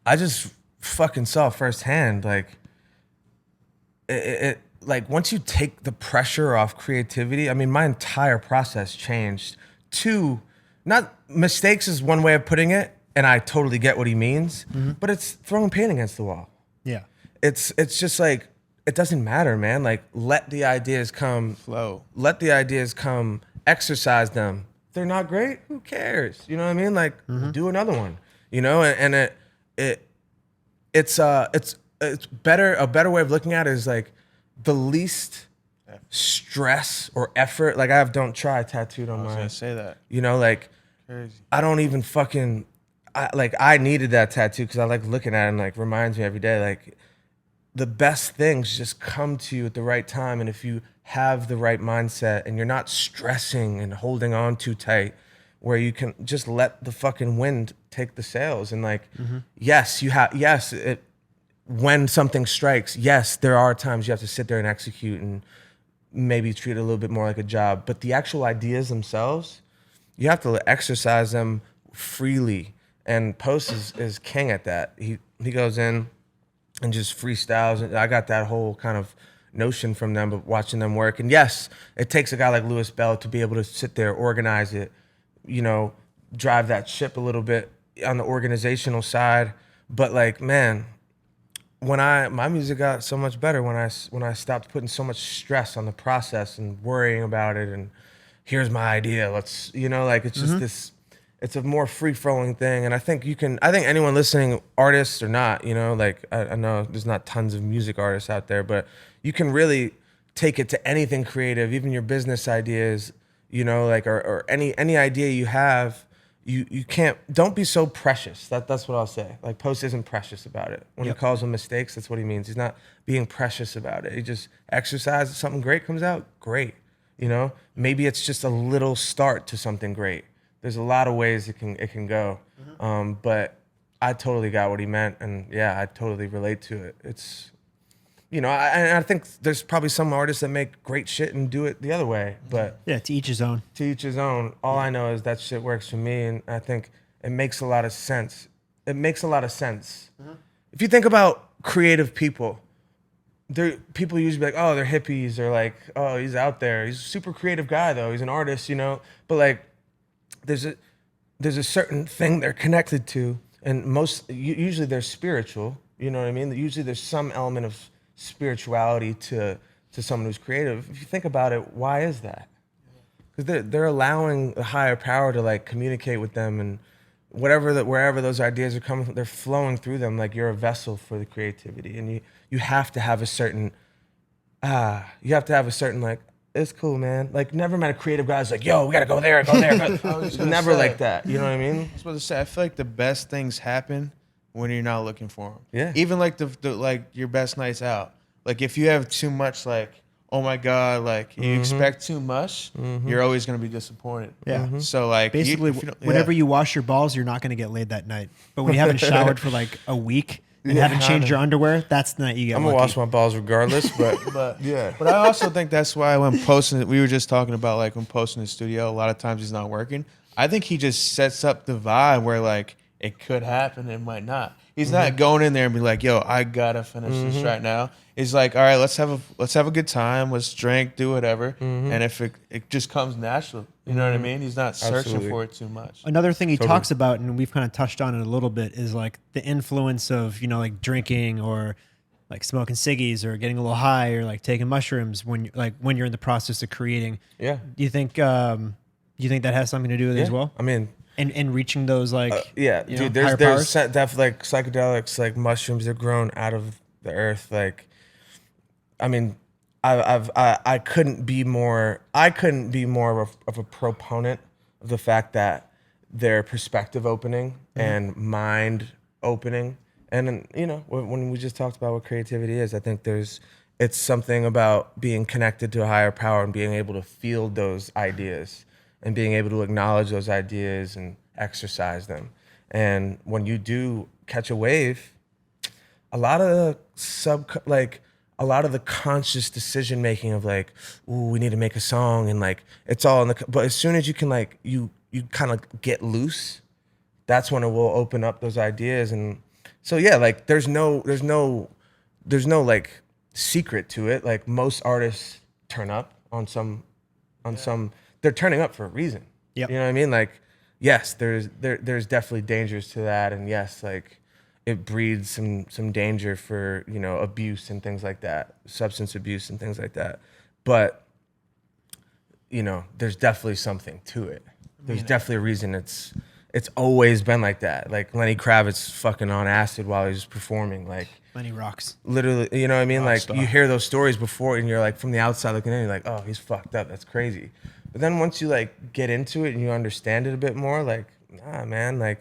I just fucking saw firsthand, like, it like once you take the pressure off creativity, I mean, my entire process changed to, not mistakes is one way of putting it, and I totally get what he means, but it's throwing paint against the wall. Yeah. It's just like, it doesn't matter, man. Like, let the ideas come. Flow. Let the ideas come. Exercise them. If they're not great, who cares? You know what I mean? Like, do another one. And it's better. A better way of looking at it is like the least stress or effort. Like, I have "Don't Try" tattooed on I was my. gonna say that. Like, Crazy. I don't even fucking. I needed that tattoo because I like looking at it and like reminds me every day. Like, the best things just come to you at the right time, and if you have the right mindset and you're not stressing and holding on too tight, where you can just let the fucking wind take the sails, and like, when something strikes, yes, there are times you have to sit there and execute and maybe treat it a little bit more like a job, but the actual ideas themselves, you have to exercise them freely. And Post is king at that. He goes in and just freestyles. And I got that whole kind of notion from them, but watching them work. And yes, it takes a guy like Louis Bell to be able to sit there, organize it, drive that ship a little bit on the organizational side. But like, man, my music got so much better when I stopped putting so much stress on the process and worrying about it. And here's my idea. Let's, it's just this. It's a more free-flowing thing, and I think anyone listening, artists or not, like, I know there's not tons of music artists out there, but you can really take it to anything creative, even your business ideas, like, or any idea you have. You can't. Don't be so precious. That's what I'll say. Like, Post isn't precious about it. When he calls them mistakes, that's what he means. He's not being precious about it. He just exercises. Something great comes out, great. Maybe it's just a little start to something great. There's a lot of ways it can go, but I totally got what he meant, and yeah, I totally relate to it. It's, I think there's probably some artists that make great shit and do it the other way, but Yeah, to each his own. to each his own. All I know is that shit works for me, and I think it makes a lot of sense. It makes a lot of sense. If you think about creative people, people usually be like, oh, they're hippies, or like, oh, he's out there. He's a super creative guy though. He's an artist, you know. But like, there's a certain thing they're connected to, and usually they're spiritual. You know what I mean? Usually there's some element of spirituality to someone who's creative. If you think about it, why is that? Because they're allowing a higher power to like communicate with them, and wherever those ideas are coming from, they're flowing through them. Like you're a vessel for the creativity, and you have to have a certain like, it's cool, man. Like never met a creative guy who's like, yo, we gotta go there. Never like that. You know what I mean? I was about to say, I feel like the best things happen when you're not looking for them. Yeah. Even like the like your best nights out. Like if you have too much, like, oh my God, like you expect too much, you're always gonna be disappointed. Yeah. So like Basically, whenever you wash your balls, you're not going to get laid that night. But when you haven't showered for like a week and haven't changed your underwear, that's the night you get I'm gonna lucky. wash my balls regardless, but yeah. But I also think that's why when posting, we were just talking about like when posting in the studio, a lot of times he's not working. I think he just sets up the vibe where like it could happen, it might not. He's not going in there and be like, yo, I gotta finish this right now. He's like, all right, let's have a good time, let's drink, do whatever. And if it just comes natural, you know what I mean? He's not searching Absolutely. for it too much. Another thing he talks about, and we've kind of touched on it a little bit, is like the influence of, you know, like drinking or like smoking ciggies or getting a little high or like taking mushrooms when you're in the process of creating. yeah. Do you think that has something to do with it as well? I mean, And reaching those like yeah, you know, dude. higher There's powers? definitely like psychedelics, like mushrooms. They're grown out of the earth. Like, I mean, I couldn't be more of a proponent of the fact that they're perspective opening and mind opening. And you know, when we just talked about what creativity is, I think it's something about being connected to a higher power and being able to field those ideas and being able to acknowledge those ideas and exercise them. And when you do catch a wave, a lot of the conscious decision making of like, ooh, we need to make a song, and like it's all in the. But as soon as you can like you kind of get loose, that's when it will open up those ideas. And so yeah, like there's no like secret to it. Like most artists turn up on some. They're turning up for a reason. Yep. You know what I mean? Like, yes, there's definitely dangers to that, and yes, like it breeds some danger for, you know, abuse and things like that, substance abuse and things like that. But you know, there's definitely something to it. There's definitely a reason it's always been like that. Like Lenny Kravitz fucking on acid while he was performing. Like Lenny rocks. literally, you know what I mean? Like Rockstar. you hear those stories before and you're like from the outside looking in, you're like, oh, he's fucked up. That's crazy. But then once you like get into it and you understand it a bit more, like, nah, man, like,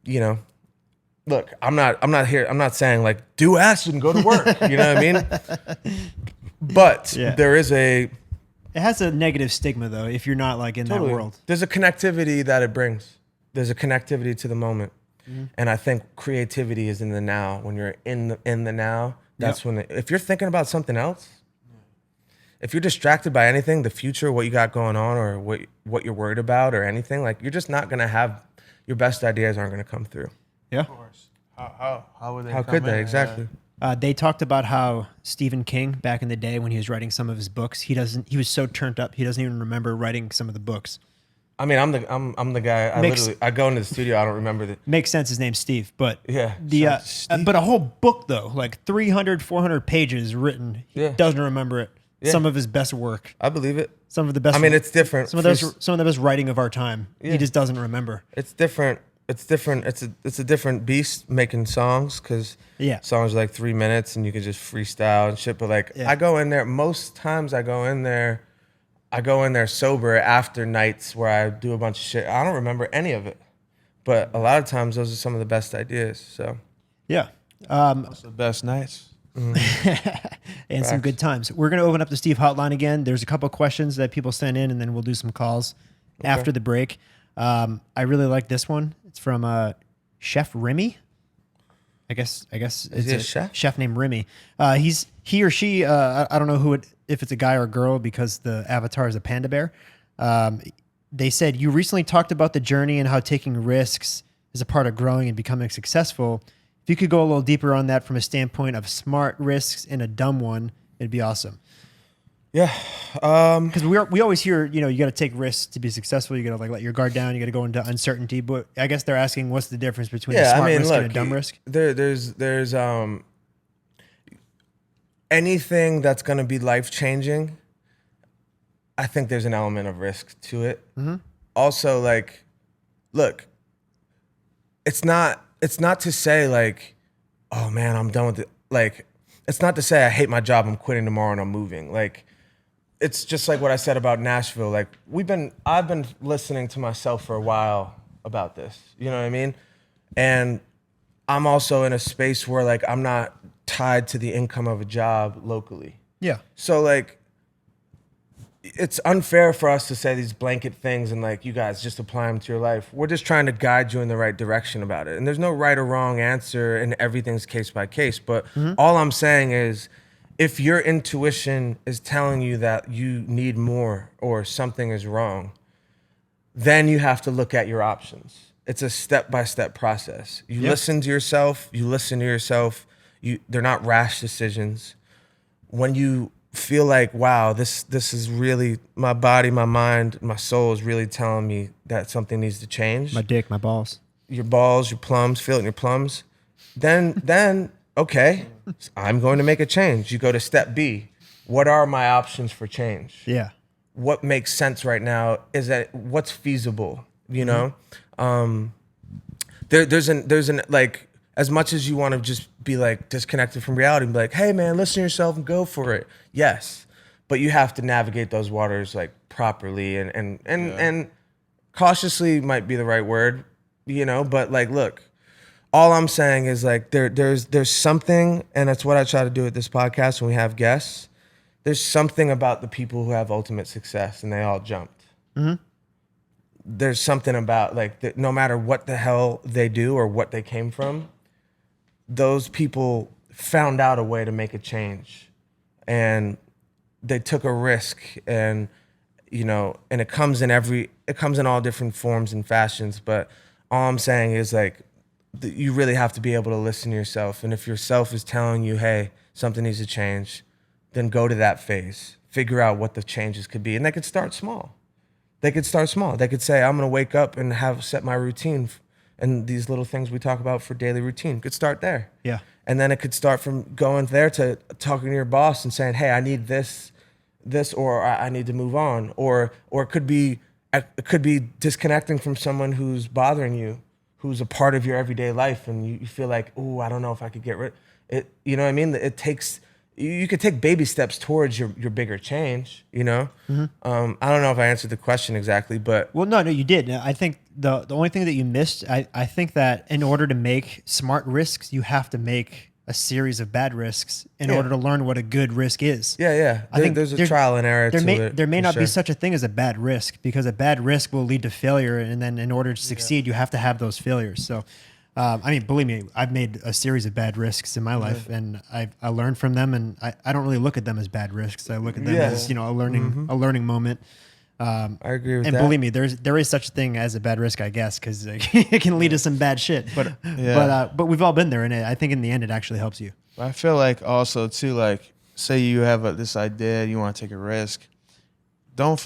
you know, look, I'm not saying like do acid and go to work. You know what I mean? But Yeah. it has a negative stigma though if you're not like in that world. There's a connectivity that it brings. There's a connectivity to the moment. And I think creativity is in the now. When you're in the now, that's when if you're thinking about something else, if you're distracted by anything, the future, what you got going on, or what you're worried about, or anything, like you're just not gonna have your best ideas aren't gonna come through. Yeah. Of course. How would they? How come could they? in? Exactly. They talked about how Stephen King back in the day when he was writing some of his books, he was so turned up he doesn't even remember writing some of the books. I mean, I'm the guy. I go into the studio. I don't remember the. Makes sense. His name's Steve, but Yeah, Steve. but a whole book though, like 300, 400 pages written. He Yeah. doesn't remember it. Yeah. Some of his best work, I believe it. some of the best. I mean, it's different. some of the best writing of our time. Yeah. He just doesn't remember. It's different. It's different. It's a different beast making songs, because Yeah. songs are like 3 minutes and you can just freestyle and shit. But like Yeah. I go in there most times. I go in there sober after nights where I do a bunch of shit. I don't remember any of it, but a lot of times those are some of the best ideas. So Yeah. Those are the best nights. And some good times. We're going to open up the Steve hotline again. There's a couple questions that people send in, and then we'll do some calls after the break. I really like this one. It's from Chef Remy. I guess it's he a a chef? named Remy. He or she. I don't know if it's a guy or a girl because the avatar is a panda bear. They said you recently talked about the journey and how taking risks is a part of growing and becoming successful. If you could go a little deeper on that from a standpoint of smart risks and a dumb one, it'd be awesome. Yeah. Because we always hear, you got to take risks to be successful. You got to let your guard down. You got to go into uncertainty. But I guess they're asking, what's the difference between a smart risk and a dumb risk? There's anything that's going to be life changing. I think there's an element of risk to it. Mm-hmm. Also, look, it's not to say like, oh man, I'm done with it. Like, it's not to say I hate my job, I'm quitting tomorrow and I'm moving. Like, it's just like what I said about Nashville. Like, I've been listening to myself for a while about this. You know what I mean? And I'm also in a space where like I'm not tied to the income of a job locally. Yeah. So like, it's unfair for us to say these blanket things and like, you guys just apply them to your life. We're just trying to guide you in the right direction about it. And there's no right or wrong answer and everything's case by case. But all I'm saying is, if your intuition is telling you that you need more or something is wrong, then you have to look at your options. It's a step-by-step process. You listen to yourself. They're not rash decisions. When you feel like, wow, this is really, my body, my mind, my soul is really telling me that something needs to change. My dick, my balls. Your balls, your plums, feel it in your plums. Then okay, I'm going to make a change. You go to step B. What are my options for change? Yeah. What makes sense right now? Is that what's feasible? You know, there's an like, as much as you want to just be like disconnected from reality and be like, hey man, listen to yourself and go for it. Yes, but you have to navigate those waters like properly and cautiously might be the right word, but like, look, all I'm saying is like there's something, and that's what I try to do with this podcast when we have guests. There's something about the people who have ultimate success and they all jumped. Mm-hmm. There's something about like no matter what the hell they do or what they came from, those people found out a way to make a change, and they took a risk, and and it comes in all different forms and fashions. But all I'm saying is like, you really have to be able to listen to yourself. And if yourself is telling you, hey, something needs to change, then go to that phase, figure out what the changes could be. And they could start small. They could say, I'm going to wake up and set my routine. And these little things we talk about for daily routine could start there. Yeah. And then it could start from going there to talking to your boss and saying, hey, I need this, or I need to move on. Or it could be disconnecting from someone who's bothering you, who's a part of your everyday life, and you feel like, oh, I don't know if I could get rid it. You know what I mean? You could take baby steps towards your bigger change, Mm-hmm. I don't know if I answered the question exactly, but. Well, no, you did. I think the only thing that you missed, I think that in order to make smart risks, you have to make a series of bad risks in order to learn what a good risk is. Yeah. I think there's a trial and error to it. There may not be such a thing as a bad risk, because a bad risk will lead to failure. And then in order to succeed, you have to have those failures. So, believe me, I've made a series of bad risks in my life, and I learned from them, and I don't really look at them as bad risks. I look at them as, a learning moment. I agree with that. And believe me, there is such a thing as a bad risk, I guess, because it can lead to some bad shit. But we've all been there, and I think in the end, it actually helps you. I feel like also too, like, say you have this idea, you want to take a risk. You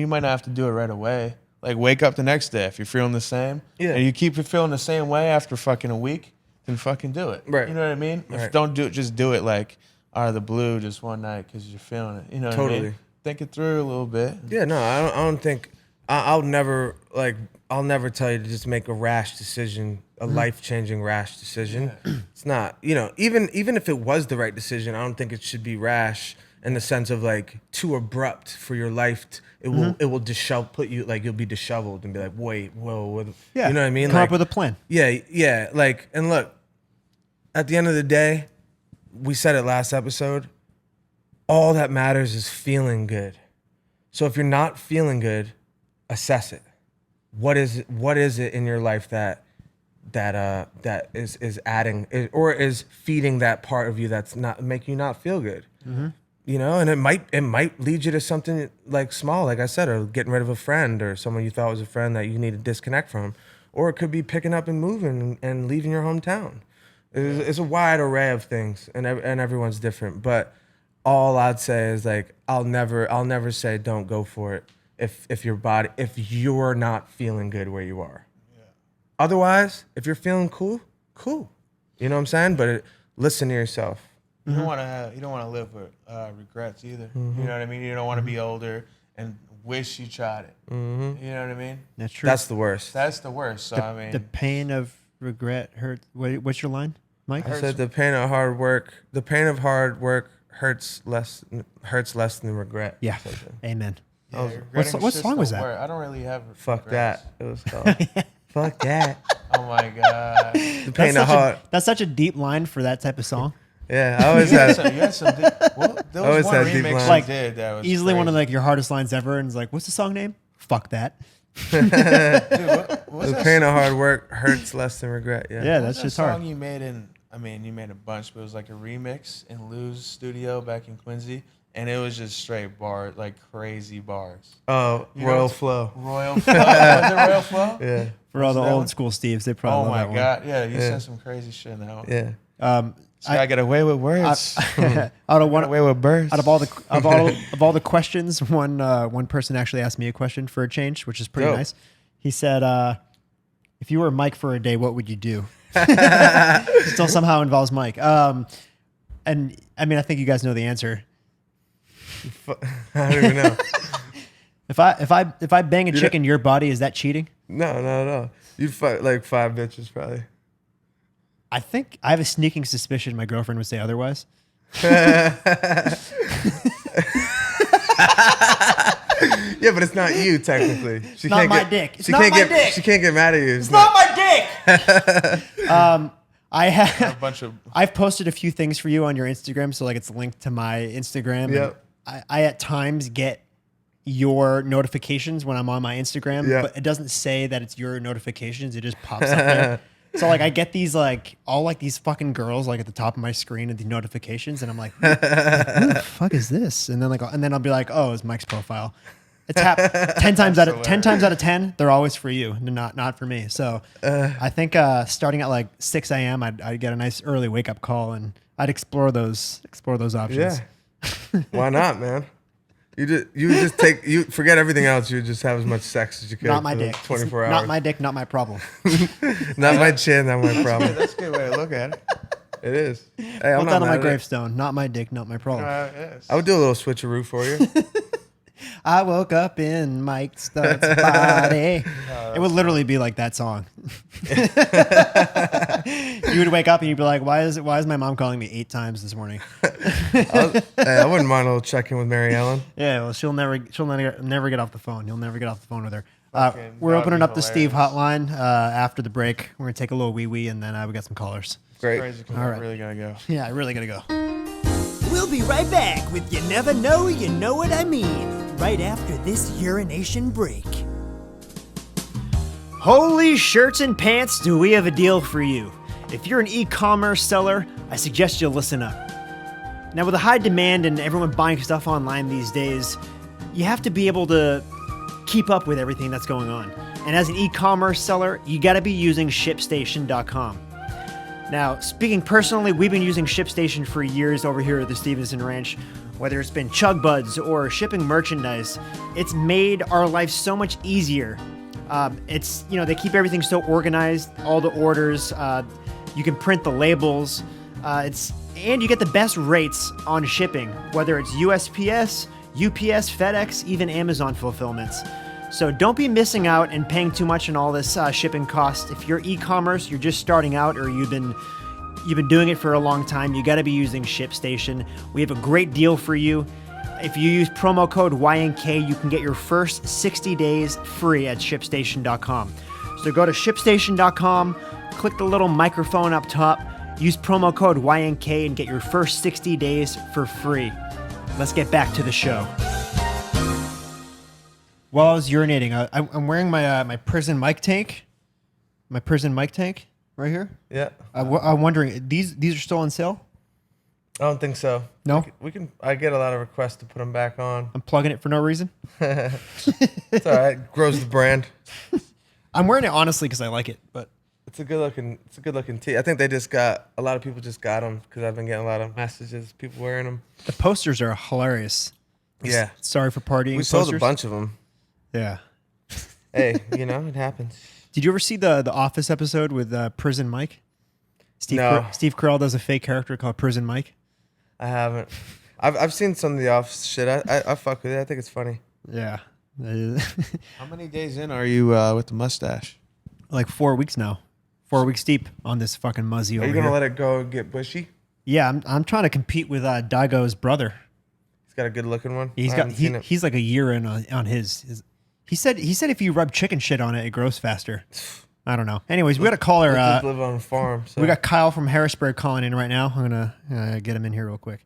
might not have to do it right away. Like, wake up the next day if you're feeling the same. Yeah. And you keep feeling the same way after fucking a week, then fucking do it. Right. You know what I mean? Right. If don't do it, just do it like out of the blue, just one night because you're feeling it. You know what I mean? Think it through a little bit. Yeah, no, I don't think I'll never tell you to just make a rash decision, a life-changing rash decision. Yeah. It's not, even if it was the right decision, I don't think it should be rash in the sense of like too abrupt for your life. It will put you like, you'll be disheveled and be like, wait, whoa, yeah. You know what I mean? Come up with a plan. Yeah. Like, and look, at the end of the day, we said it last episode, all that matters is feeling good. So if you're not feeling good, assess it. What is it in your life that is adding or is feeding that part of you that's not making you not feel good? Mm-hmm. And it might lead you to something like small, like I said, or getting rid of a friend or someone you thought was a friend that you need to disconnect from, or it could be picking up and moving and leaving your hometown. It's a wide array of things, and everyone's different. But all I'd say is like I'll never say don't go for it if you're not feeling good where you are. Yeah. Otherwise, if you're feeling cool. You know what I'm saying? But listen to yourself. You don't want to live with regrets either. Mm-hmm. You know what I mean? You don't want to be older and wish you tried it. Mm-hmm. You know what I mean? That's true. That's the worst. So the pain of regret hurts. What's your line, Mike? I said the pain of hard work hurts less than regret. Yeah. Amen. Yeah, what song was that? I don't really have Fuck regrets. That. It was called. Fuck that. Oh my god. The pain of heart. That's such a deep line for that type of song. Yeah, I always had. You had some there was one remix like, did that was easily crazy. one of like your hardest lines ever, and it's like, what's the song name? Fuck that. Dude, the pain of hard work hurts less than regret. Yeah, that's just hard. Song you made you made a bunch, but it was like a remix in Lou's studio back in Quincy, and it was just straight bars, like crazy bars. Oh, Royal Flow. Royal Flow. Was it Royal Flow? Yeah. For all the old school Steves, they probably love that one. Oh my god, yeah, you said some crazy shit in that one. Yeah. I get away with words. Out of away with birds. Out of all the questions, one person actually asked me a question for a change, which is pretty nice. He said, "If you were Mike for a day, what would you do?" Still somehow involves Mike. And I mean, I think you guys know the answer. I don't even know. If I bang a chick in your body, is that cheating? No. You'd fuck like 5 bitches probably. I think I have a sneaking suspicion my girlfriend would say otherwise. Yeah, but it's not you technically. It's not my dick. It's not my dick. She can't get mad at you. It's not my dick. I have a bunch of. I've posted a few things for you on your Instagram, so like it's linked to my Instagram. Yep. I at times get your notifications when I'm on my Instagram, but it doesn't say that it's your notifications. It just pops up there. So like I get these like all like these fucking girls like at the top of my screen and the notifications, and I'm like, who the fuck is this? And then I'll be like, oh, it's Mike's profile. It's 10 times out of 10, they're always for you, not for me. So I think starting at like 6 a.m., I'd get a nice early wake up call, and I'd explore those options. Yeah, why not, man? You forget everything else. You just have as much sex as you can. Not my dick. 24 hours. Not my dick. Not my problem. Not my chin. Not my problem. That's a good way to look at it. It is. Hey, Put that on my gravestone. Not my dick. Not my problem. Yes. I would do a little switcheroo for you. I woke up in Mike Studd's body. It would literally be like that song. You would wake up and you'd be like, why is my mom calling me 8 times this morning? I wouldn't mind a little check-in with Mary Ellen. Yeah, well, she'll never get off the phone. You'll never get off the phone with her. We're opening up the Steve hotline after the break. We're going to take a little wee-wee, and then we got some callers. Great. Crazy, All right. I really gotta go. Yeah, I really got to go. We'll be right back with You Never Know, You Know What I Mean, right after this urination break. Holy shirts and pants, do we have a deal for you. If you're an e-commerce seller, I suggest you listen up. Now, with a high demand and everyone buying stuff online these days, you have to be able to keep up with everything that's going on. And as an e-commerce seller, you got to be using ShipStation.com. Now, speaking personally, we've been using ShipStation for years over here at the Stevenson Ranch. Whether it's been Chug Buds or shipping merchandise, it's made our life so much easier. They keep everything so organized, all the orders, you can print the labels, and you get the best rates on shipping, whether it's USPS, UPS, FedEx, even Amazon fulfillments. So don't be missing out and paying too much on all this shipping cost. If you're e-commerce, you're just starting out, or you've been doing it for a long time, you got to be using ShipStation. We have a great deal for you. If you use promo code YNK, you can get your first 60 days free at ShipStation.com. So go to ShipStation.com, click the little microphone up top, use promo code YNK, and get your first 60 days for free. Let's get back to the show. While I was urinating, I'm wearing my prison mic tank. My prison mic tank right here. Yeah. I'm wondering, these are still on sale? I don't think so. No? We can. I get a lot of requests to put them back on. I'm plugging it for no reason? It's all right. Grows the brand. I'm wearing it honestly because I like it, but It's a good looking tee. I think a lot of people just got them because I've been getting a lot of messages, people wearing them. The posters are hilarious. Yeah. Sorry for partying. We sold posters. a bunch of them. Yeah. Hey, it happens. Did you ever see the Office episode with Prison Mike? No. Steve Carell does a fake character called Prison Mike. I haven't. I've seen some of the Office shit. I fuck with it. I think it's funny. Yeah. How many days in are you with the mustache? Like 4 weeks now. 4 weeks deep on this fucking muzzy over Are you gonna here. let it go and get bushy? Yeah, I'm trying to compete with Daigo's brother. He's got a good looking one. He's like a year in on his. He said if you rub chicken shit on it, it grows faster. I don't know. Anyways, we got a caller. Just live on a farm. So. We got Kyle from Harrisburg calling in right now. I'm gonna get him in here real quick.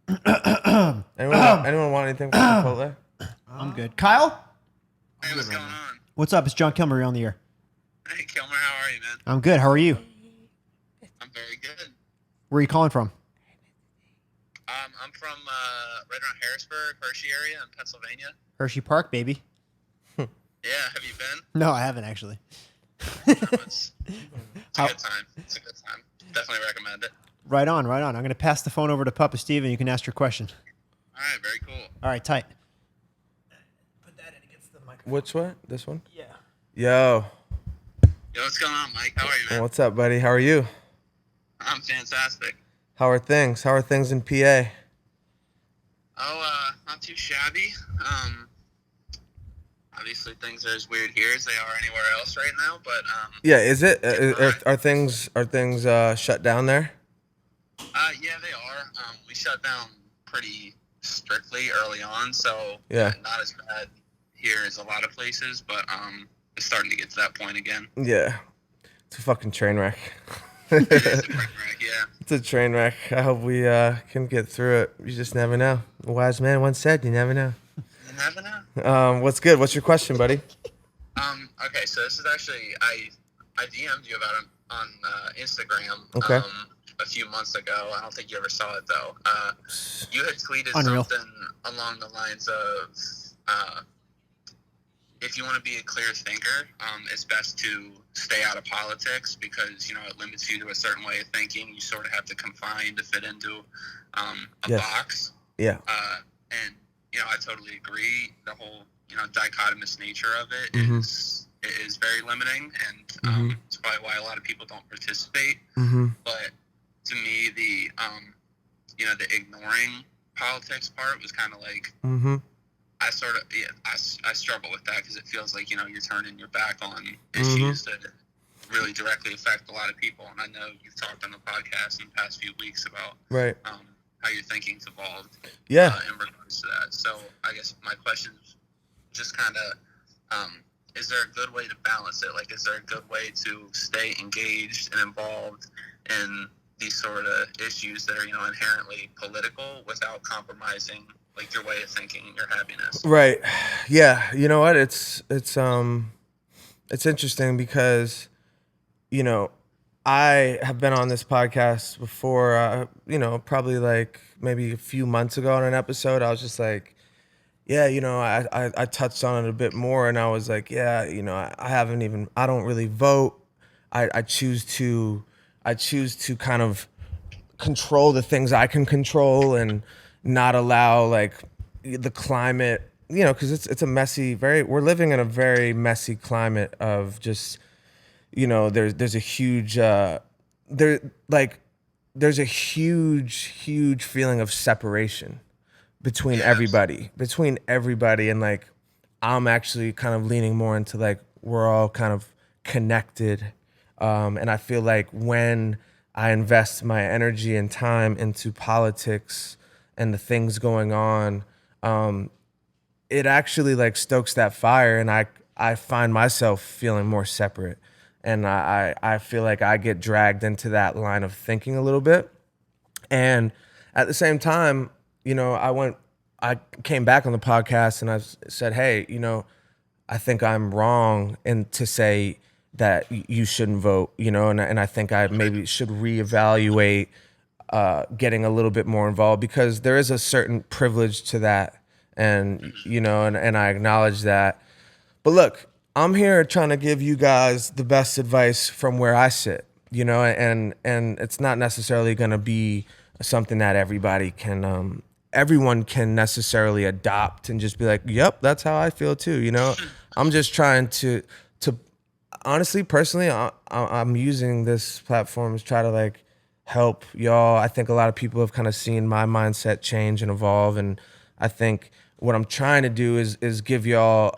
Anyone want anything from Chipotle? I'm good. Kyle, Hey, what's going on? what's up? It's John Kilmer. You're on the air. Hey, Kilmer, how are you, man? I'm good. How are you? I'm very good. Where are you calling from? I'm from right around Harrisburg, Hershey area in Pennsylvania. Hershey Park, baby. Yeah, have you been? No, I haven't actually. It's a good time. It's a good time. Definitely recommend it. Right on. I'm going to pass the phone over to Papa Steve, and you can ask your question. All right, very cool. All right, tight. Put that in against the microphone. Which one? This one? Yeah. Yo. Yo, what's going on, Mike? How are you, man? What's up, buddy? How are you? I'm fantastic. How are things? How are things in PA? Oh, not too shabby. Obviously things are as weird here as they are anywhere else right now, but Yeah, is it? Are things shut down there? yeah, they are. We shut down pretty strictly early on, so Yeah. not as bad here as a lot of places, but it's starting to get to that point again. Yeah. It's a fucking train wreck. It is a quick wreck, yeah. It's a train wreck. I hope we can get through it. You just never know. A wise man once said, you never know. You never know. What's good? What's your question, buddy? Okay, so this is actually I DM'd you about it on Instagram. Okay. A few months ago. I don't think you ever saw it though. You had tweeted Unreal. something along the lines of if you want to be a clear thinker, it's best to stay out of politics because it limits you to a certain way of thinking. You sort of have to confine to fit into a Yes. box. Yeah. And I totally agree. The whole dichotomous nature of it Mhm. is very limiting, and Mhm. it's probably why a lot of people don't participate. Mm-hmm. But to me, the ignoring politics part was kind of like Mm-hmm. I struggle with that because it feels like you're turning your back on issues that really directly affect a lot of people. And I know you've talked on the podcast in the past few weeks about Right. how your thinking's evolved Yeah. in regards to that. So I guess my question is just kind of is there a good way to balance it? Like, is there a good way to stay engaged and involved in these sort of issues that are inherently political without compromising like your way of thinking and your happiness? Right. Yeah. You know what? It's interesting because, I have been on this podcast before, probably like maybe a few months ago on an episode. I was just like, yeah, I touched on it a bit more and I was like, yeah, I don't really vote. I choose to kind of control the things I can control and not allow like the climate, because it's a messy, we're living in a very messy climate of just, there's a huge, there's a huge feeling of separation between everybody, and like, I'm actually kind of leaning more into like, we're all kind of connected. And I feel like when I invest my energy and time into politics and the things going on, it actually like stokes that fire, and I find myself feeling more separate, and I feel like I get dragged into that line of thinking a little bit. And at the same time, I came back on the podcast and I said, hey, I think I'm wrong to say that you shouldn't vote, and I think I maybe should reevaluate getting a little bit more involved, because there is a certain privilege to that, and and I acknowledge that. But look, I'm here trying to give you guys the best advice from where I sit, you know, and it's not necessarily going to be something that everyone can necessarily adopt and just be like, yep, that's how I feel too, you know. I'm just trying to honestly, personally, I'm using this platform to try to like help y'all. I think a lot of people have kind of seen my mindset change and evolve, and I think what I'm trying to do is give y'all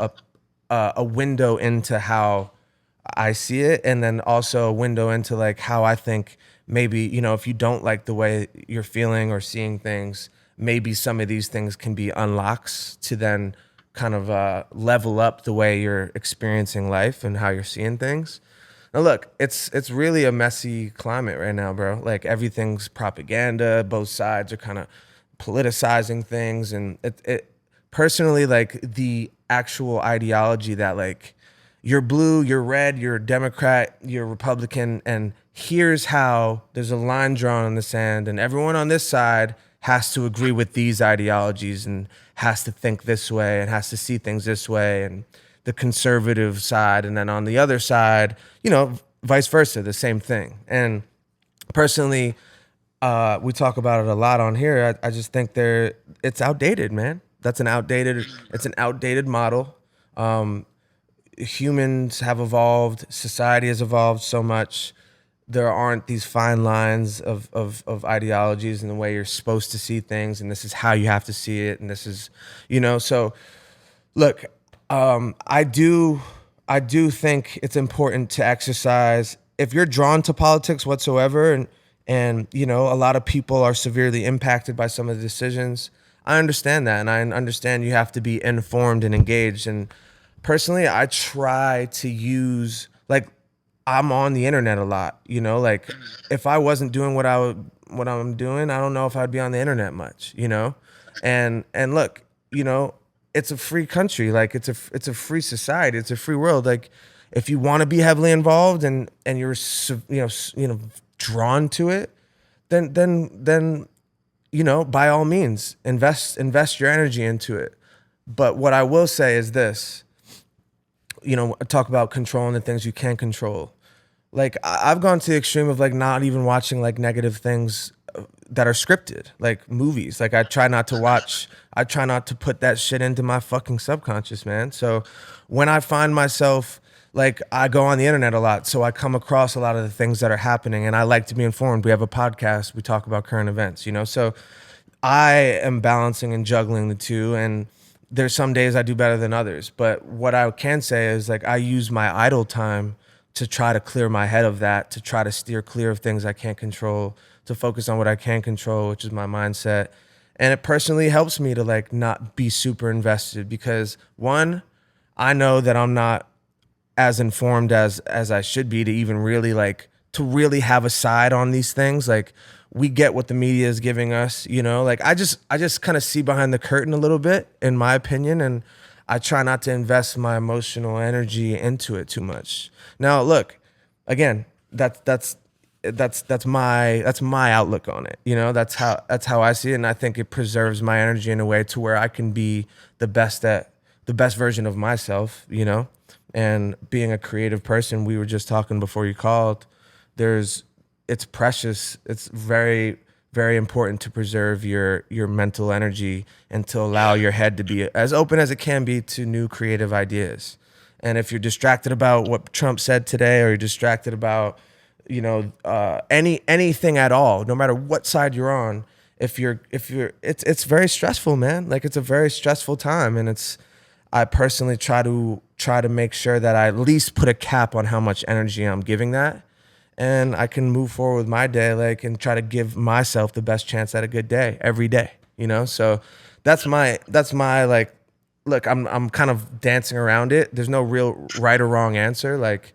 a window into how I see it, and then also a window into like how I think maybe, you know, if you don't like the way you're feeling or seeing things, maybe some of these things can be unlocks to then kind of level up the way you're experiencing life and how you're seeing things. Now look, it's really a messy climate right now, bro. Like everything's propaganda. Both sides are kind of politicizing things, and it personally, like the actual ideology that like you're blue, you're red, you're a Democrat, you're Republican, and here's how there's a line drawn in the sand, and everyone on this side has to agree with these ideologies and has to think this way and has to see things this way, and the conservative side, and then on the other side, you know, vice versa, the same thing. And personally, we talk about it a lot on here. I just think it's outdated, man. It's an outdated model. Humans have evolved, society has evolved so much. There aren't these fine lines of ideologies and the way you're supposed to see things, and this is how you have to see it, and this is, you know. So look, I do think it's important to exercise. If you're drawn to politics whatsoever, and you know, a lot of people are severely impacted by some of the decisions, I understand that, and I understand you have to be informed and engaged. And personally, I try to use, like, I'm on the internet a lot, you know, like if I wasn't doing what I'm doing, I don't know if I'd be on the internet much, you know. And look, you know, it's a free country, like it's a free society, it's a free world. Like if you want to be heavily involved and you're you know drawn to it, then you know, by all means, invest your energy into it. But what I will say is this, you know, talk about controlling the things you can control. Like I've gone to the extreme of like not even watching like negative things that are scripted, like movies. Like I try not to put that shit into my fucking subconscious, man. So when I find myself, like I go on the internet a lot, so I come across a lot of the things that are happening, and I like to be informed. We have a podcast, we talk about current events, you know? So I am balancing and juggling the two, and there's some days I do better than others. But what I can say is like I use my idle time to try to clear my head of that, to try to steer clear of things I can't control, to focus on what I can control, which is my mindset. And it personally helps me to like not be super invested, because one, I know that I'm not as informed as I should be to even really like to really have a side on these things. Like we get what the media is giving us, you know, like I just kind of see behind the curtain a little bit, in my opinion, and I try not to invest my emotional energy into it too much. Now, look, again, that's my outlook on it. You know, that's how I see it, and I think it preserves my energy in a way to where I can be the best version of myself, you know. And being a creative person, we were just talking before you called, it's precious. It's very, very important to preserve your mental energy and to allow your head to be as open as it can be to new creative ideas. And if you're distracted about what Trump said today, or you're distracted about, you know, anything at all, no matter what side you're on, it's very stressful, man. Like it's a very stressful time, and I personally try to make sure that I at least put a cap on how much energy I'm giving that, and I can move forward with my day, like, and try to give myself the best chance at a good day every day, you know? So that's my like, look, I'm kind of dancing around it. There's no real right or wrong answer. Like,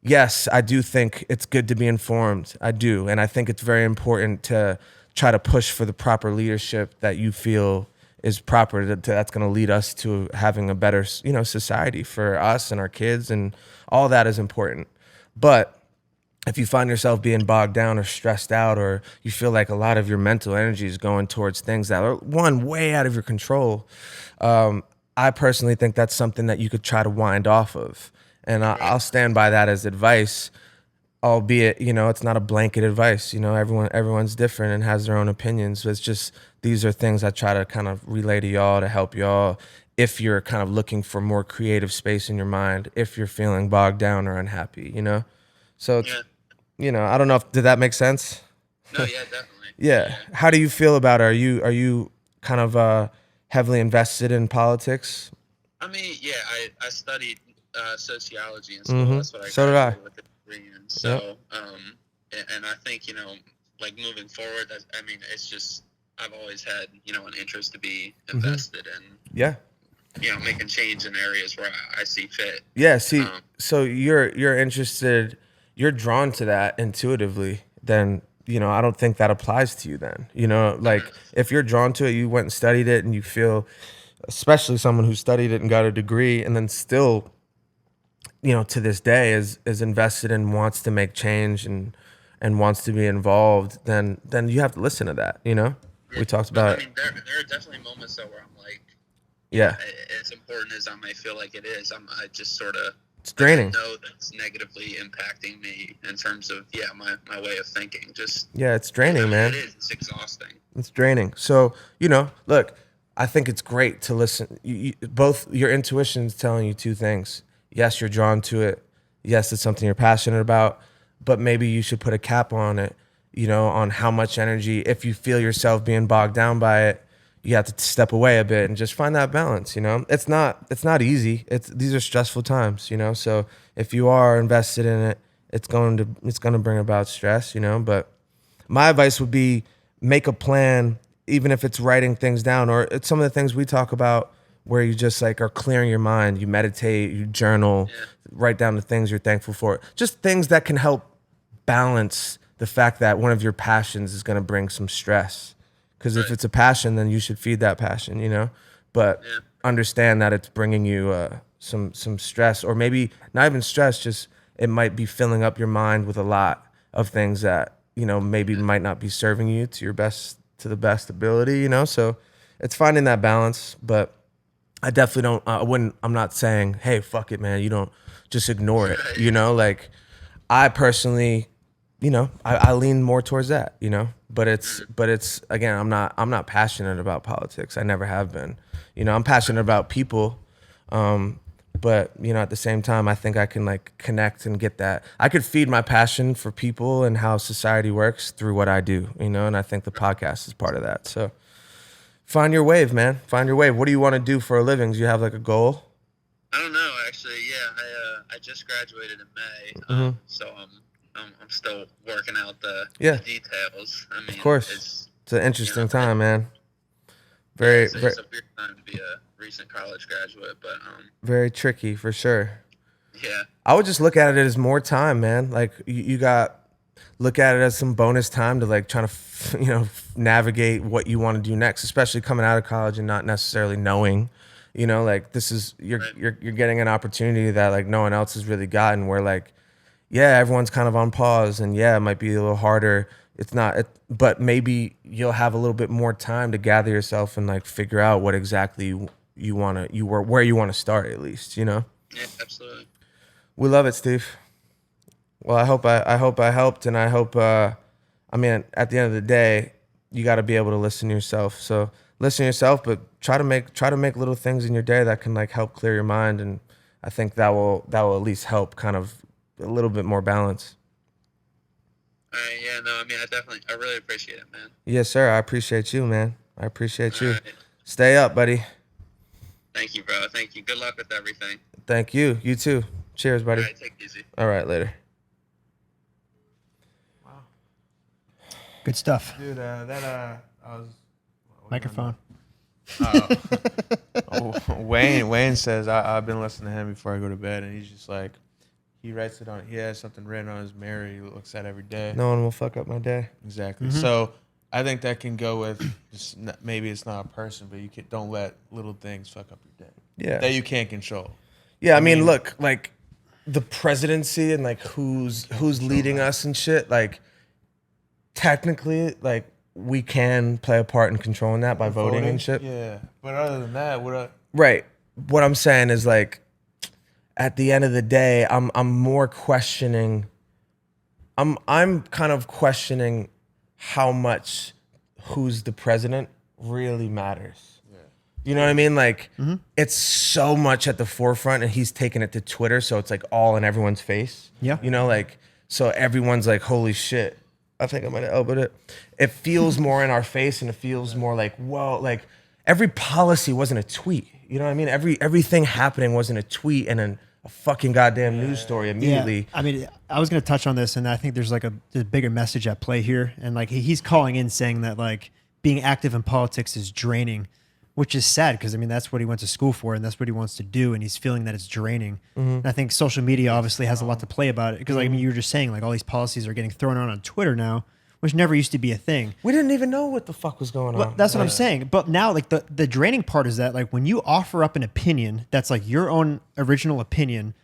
yes, I do think it's good to be informed. I do. And I think it's very important to try to push for the proper leadership that you feel is proper, that's going to lead us to having a better, you know, society for us and our kids, and all that is important. But if you find yourself being bogged down or stressed out, or you feel like a lot of your mental energy is going towards things that are, one, way out of your control, I personally think that's something that you could try to wind off of. And I'll stand by that as advice, albeit, it's not a blanket advice. Everyone's different and has their own opinions. So it's just, these are things I try to kind of relay to y'all to help y'all if you're kind of looking for more creative space in your mind, if you're feeling bogged down or unhappy, So, it's, I don't know did that make sense? No, yeah, definitely. Yeah. How do you feel about it? Are you kind of heavily invested in politics? I mean, yeah, I studied sociology in school. That's what I So did I. graduated with a degree in. So, and I think, like moving forward, it's just, I've always had, an interest to be invested in, Yeah. Making change in areas where I see fit. Yeah. See, so you're interested, you're drawn to that intuitively. Then, I don't think that applies to you then, like if you're drawn to it, you went and studied it and you feel, especially someone who studied it and got a degree and then still, to this day is invested and wants to make change and wants to be involved, then you have to listen to that, We talked about there are definitely moments though where I'm like, yeah, as important as I may feel like it is, I just sort of, it's draining. I know that's negatively impacting me in terms of my way of thinking. Just it's draining, man. It is. It's exhausting. It's draining. So look, I think it's great to listen. Both your intuition's telling you two things. Yes, you're drawn to it. Yes, it's something you're passionate about. But maybe you should put a cap on it. On how much energy. If you feel yourself being bogged down by it, you have to step away a bit and just find that balance. It's not easy. These are stressful times. So if you are invested in it, it's going to bring about stress. But my advice would be make a plan, even if it's writing things down or it's some of the things we talk about where you just like are clearing your mind. You meditate, you journal, write down the things you're thankful for. Just things that can help balance the fact that one of your passions is going to bring some stress. Because if it's a passion, then you should feed that passion, But understand that it's bringing you some stress, or maybe not even stress, just it might be filling up your mind with a lot of things that, maybe might not be serving you to the best ability, So it's finding that balance. But I definitely don't, I'm not saying, hey, fuck it, man. You don't just ignore it, Like I personally, I lean more towards that, but it's again, I'm not passionate about politics. I never have been, I'm passionate about people. But at the same time, I think I can like connect and get that. I could feed my passion for people and how society works through what I do, and I think the podcast is part of that. So find your wave, man. Find your wave. What do you want to do for a living? Do you have like a goal? I don't know, actually. Yeah, I just graduated in May, so I'm still working out the details. I mean, of course, it's an interesting time, man. It's a weird time to be a recent college graduate, but very tricky for sure. Yeah, I would just look at it as more time, man. Like look at it as some bonus time to like trying to navigate what you want to do next, especially coming out of college and not necessarily knowing. Like this is you're getting an opportunity that like no one else has really gotten, where like everyone's kind of on pause, and it might be a little harder. It's not, but maybe you'll have a little bit more time to gather yourself and like figure out what exactly where you want to start at least. Yeah, absolutely. We love it, Steve. Well, I hope I helped, and I hope at the end of the day, you got to be able to listen to yourself. So listen to yourself, but try to make little things in your day that can like help clear your mind, and I think that will at least help kind of a little bit more balance. I really appreciate it, man. Yes, sir. I appreciate you, man. I appreciate you. Right. Stay up, buddy. Thank you, bro. Thank you. Good luck with everything. Thank you. You too. Cheers, buddy. All right, take it easy. All right, later. Wow. Good stuff. Dude, I was Microphone. Wayne says I've been listening to him before I go to bed, and he's just like, he writes it on. He has something written on his mirror. He looks at every day. No one will fuck up my day. Exactly. So I think that can go with just maybe it's not a person, but don't let little things fuck up your day. Yeah. That you can't control. Yeah, I mean, look, like the presidency and like who's leading us and shit. Like technically, like we can play a part in controlling that by voting and shit. Yeah, but other than that, Right. what I'm saying is like, at the end of the day, I'm more questioning. I'm kind of questioning how much who's the president really matters. Yeah. You know what I mean? Like it's so much at the forefront, and he's taking it to Twitter, so it's like all in everyone's face. Yeah. You know, like so everyone's like, holy shit. I think I might have elbowed it. It feels more in our face, and it feels more like, whoa, like every policy wasn't a tweet. You know what I mean? Everything happening wasn't a tweet and a fucking goddamn news story immediately. Yeah. I mean, I was going to touch on this, and I think there's like a bigger message at play here. And like he's calling in saying that like being active in politics is draining, which is sad because I mean that's what he went to school for, and that's what he wants to do, and he's feeling that it's draining. And I think social media obviously has a lot to play about it because like I mean you were just saying like all these policies are getting thrown out on Twitter now, which never used to be a thing. We didn't even know what the fuck was going on. That's what I'm saying. But now, like the draining part is that like when you offer up an opinion that's like your own original opinion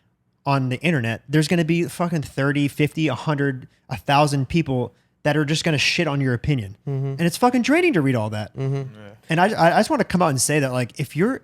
on the internet, there's going to be fucking 30, 50, 100, 1,000 people that are just going to shit on your opinion. And it's fucking draining to read all that. And I just want to come out and say that like if you're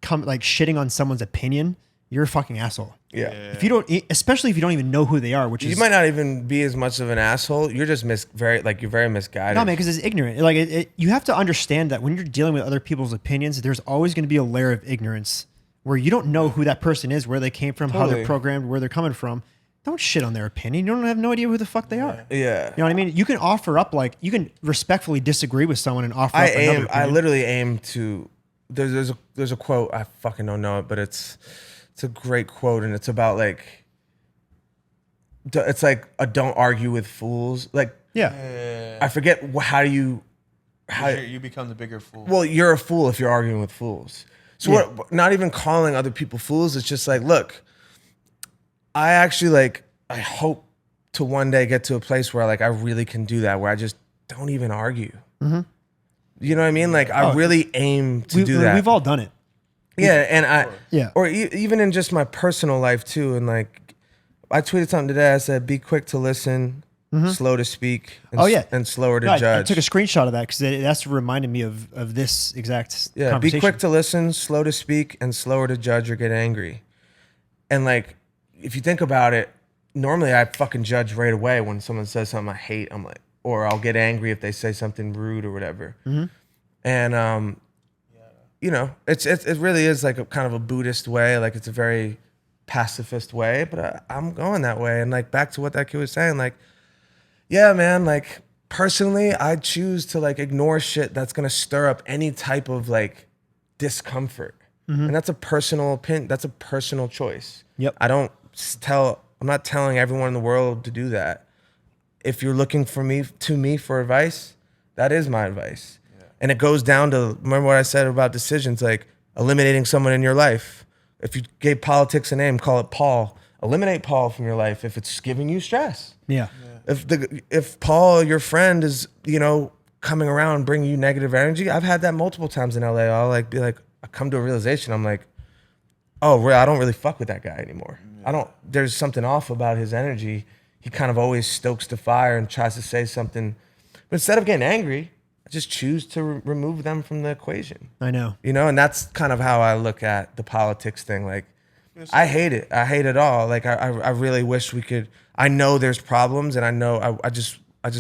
shitting on someone's opinion, you're a fucking asshole. Yeah. If you don't, especially if you don't even know who they are, which You is might not even be as much of an asshole. You're just you're very misguided. no man, because it's ignorant. Like you have to understand that when you're dealing with other people's opinions, there's always going to be a layer of ignorance where you don't know who that person is, where they came from, how they're programmed, where they're coming from. Don't shit on their opinion. You don't have no idea who the fuck they are. Yeah. You know what I mean? You can offer up you can respectfully disagree with someone and offer up another opinion. I literally aim to. There's a quote, I fucking don't know it, but it's a great quote, and it's about like. It's like a don't argue with fools. Like I forget how you become the bigger fool. Well, you're a fool if you're arguing with fools. So what, not even calling other people fools. It's just like, look, I actually I hope to one day get to a place where like I really can do that, where I just don't even argue. You know what I mean? Like I really aim to do that. We've all done it. Yeah, and or even in just my personal life too. And like I tweeted something today. I said, "Be quick to listen, slow to speak, and, and slower to judge." I took a screenshot of that because that's reminded me of this exact conversation. Be quick to listen, slow to speak, and slower to judge or get angry. And like, if you think about it, normally I fucking judge right away when someone says something I hate. I'm like, or I'll get angry if they say something rude or whatever. And you know, it really is like a kind of a Buddhist way. Like it's a very pacifist way, but I'm going that way. And like back to what that kid was saying, like, yeah, man, like personally, I choose to like ignore shit that's gonna stir up any type of like discomfort. And that's a personal opinion. That's a personal choice. Yep. I'm not telling everyone in the world to do that. If you're looking for me for advice, that is my advice. And it goes down to, remember what I said about decisions, like eliminating someone in your life. If you gave politics a name, call it Paul. Eliminate Paul from your life if it's giving you stress. Yeah. If Paul, your friend, is, you know, coming around bringing you negative energy, I've had that multiple times in LA. I'll like be like, I come to a realization, I'm like, oh, I don't really fuck with that guy anymore. There's something off about his energy. He kind of always stokes the fire and tries to say something. But instead of getting angry, I just choose to remove them from the equation. I know. You know, and that's kind of how I look at the politics thing. Like, I hate it. I hate it all. Like, I really wish we could. I know there's problems, and I know I just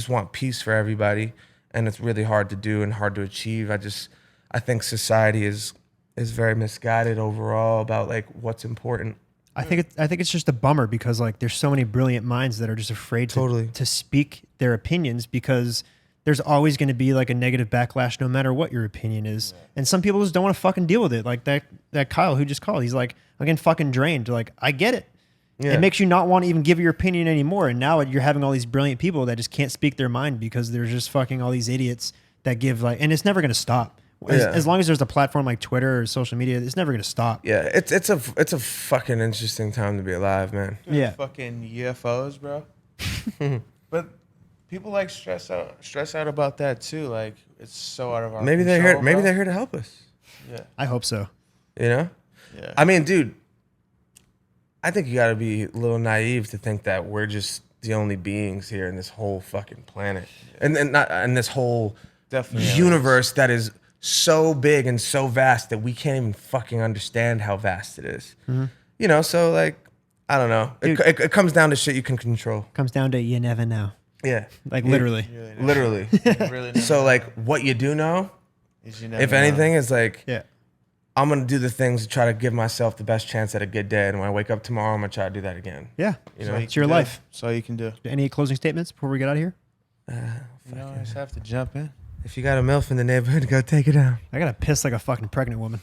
want peace for everybody, and it's really hard to do and hard to achieve. I think society is very misguided overall about like what's important. I think it's just a bummer because like there's so many brilliant minds that are just afraid to speak their opinions because there's always going to be like a negative backlash no matter what your opinion is. Yeah. And some people just don't want to fucking deal with it. Like that Kyle who just called, he's like, I'm getting fucking drained. Like, I get it. Yeah. It makes you not want to even give your opinion anymore. And now you're having all these brilliant people that just can't speak their mind because there's just fucking all these idiots that give like, and it's never going to stop. As long as there's a platform like Twitter or social media, it's never going to stop. Yeah, it's a fucking interesting time to be alive, man. Dude, yeah. Fucking UFOs, bro. But people like stress out about that too. Like it's so out of our Maybe they're here. Maybe they're here to help us. Yeah, I hope so. You know. Yeah. I mean, dude, I think you got to be a little naive to think that we're just the only beings here in this whole fucking planet, and not in this whole universe that is so big and so vast that we can't even fucking understand how vast it is. You know, so like, I don't know. It comes down to shit you can control. Comes down to you never know. Yeah. Like literally. Literally. Really So like what you do know, is you never if know. anything, is like, Yeah. I'm going to do the things to try to give myself the best chance at a good day. And when I wake up tomorrow, I'm going to try to do that again. Yeah. You know, It's your life. That's all you can do. Any closing statements before we get out of here? You know, I just have to jump in. if you got a MILF in the neighborhood, go take it down. I gotta piss like a fucking pregnant woman.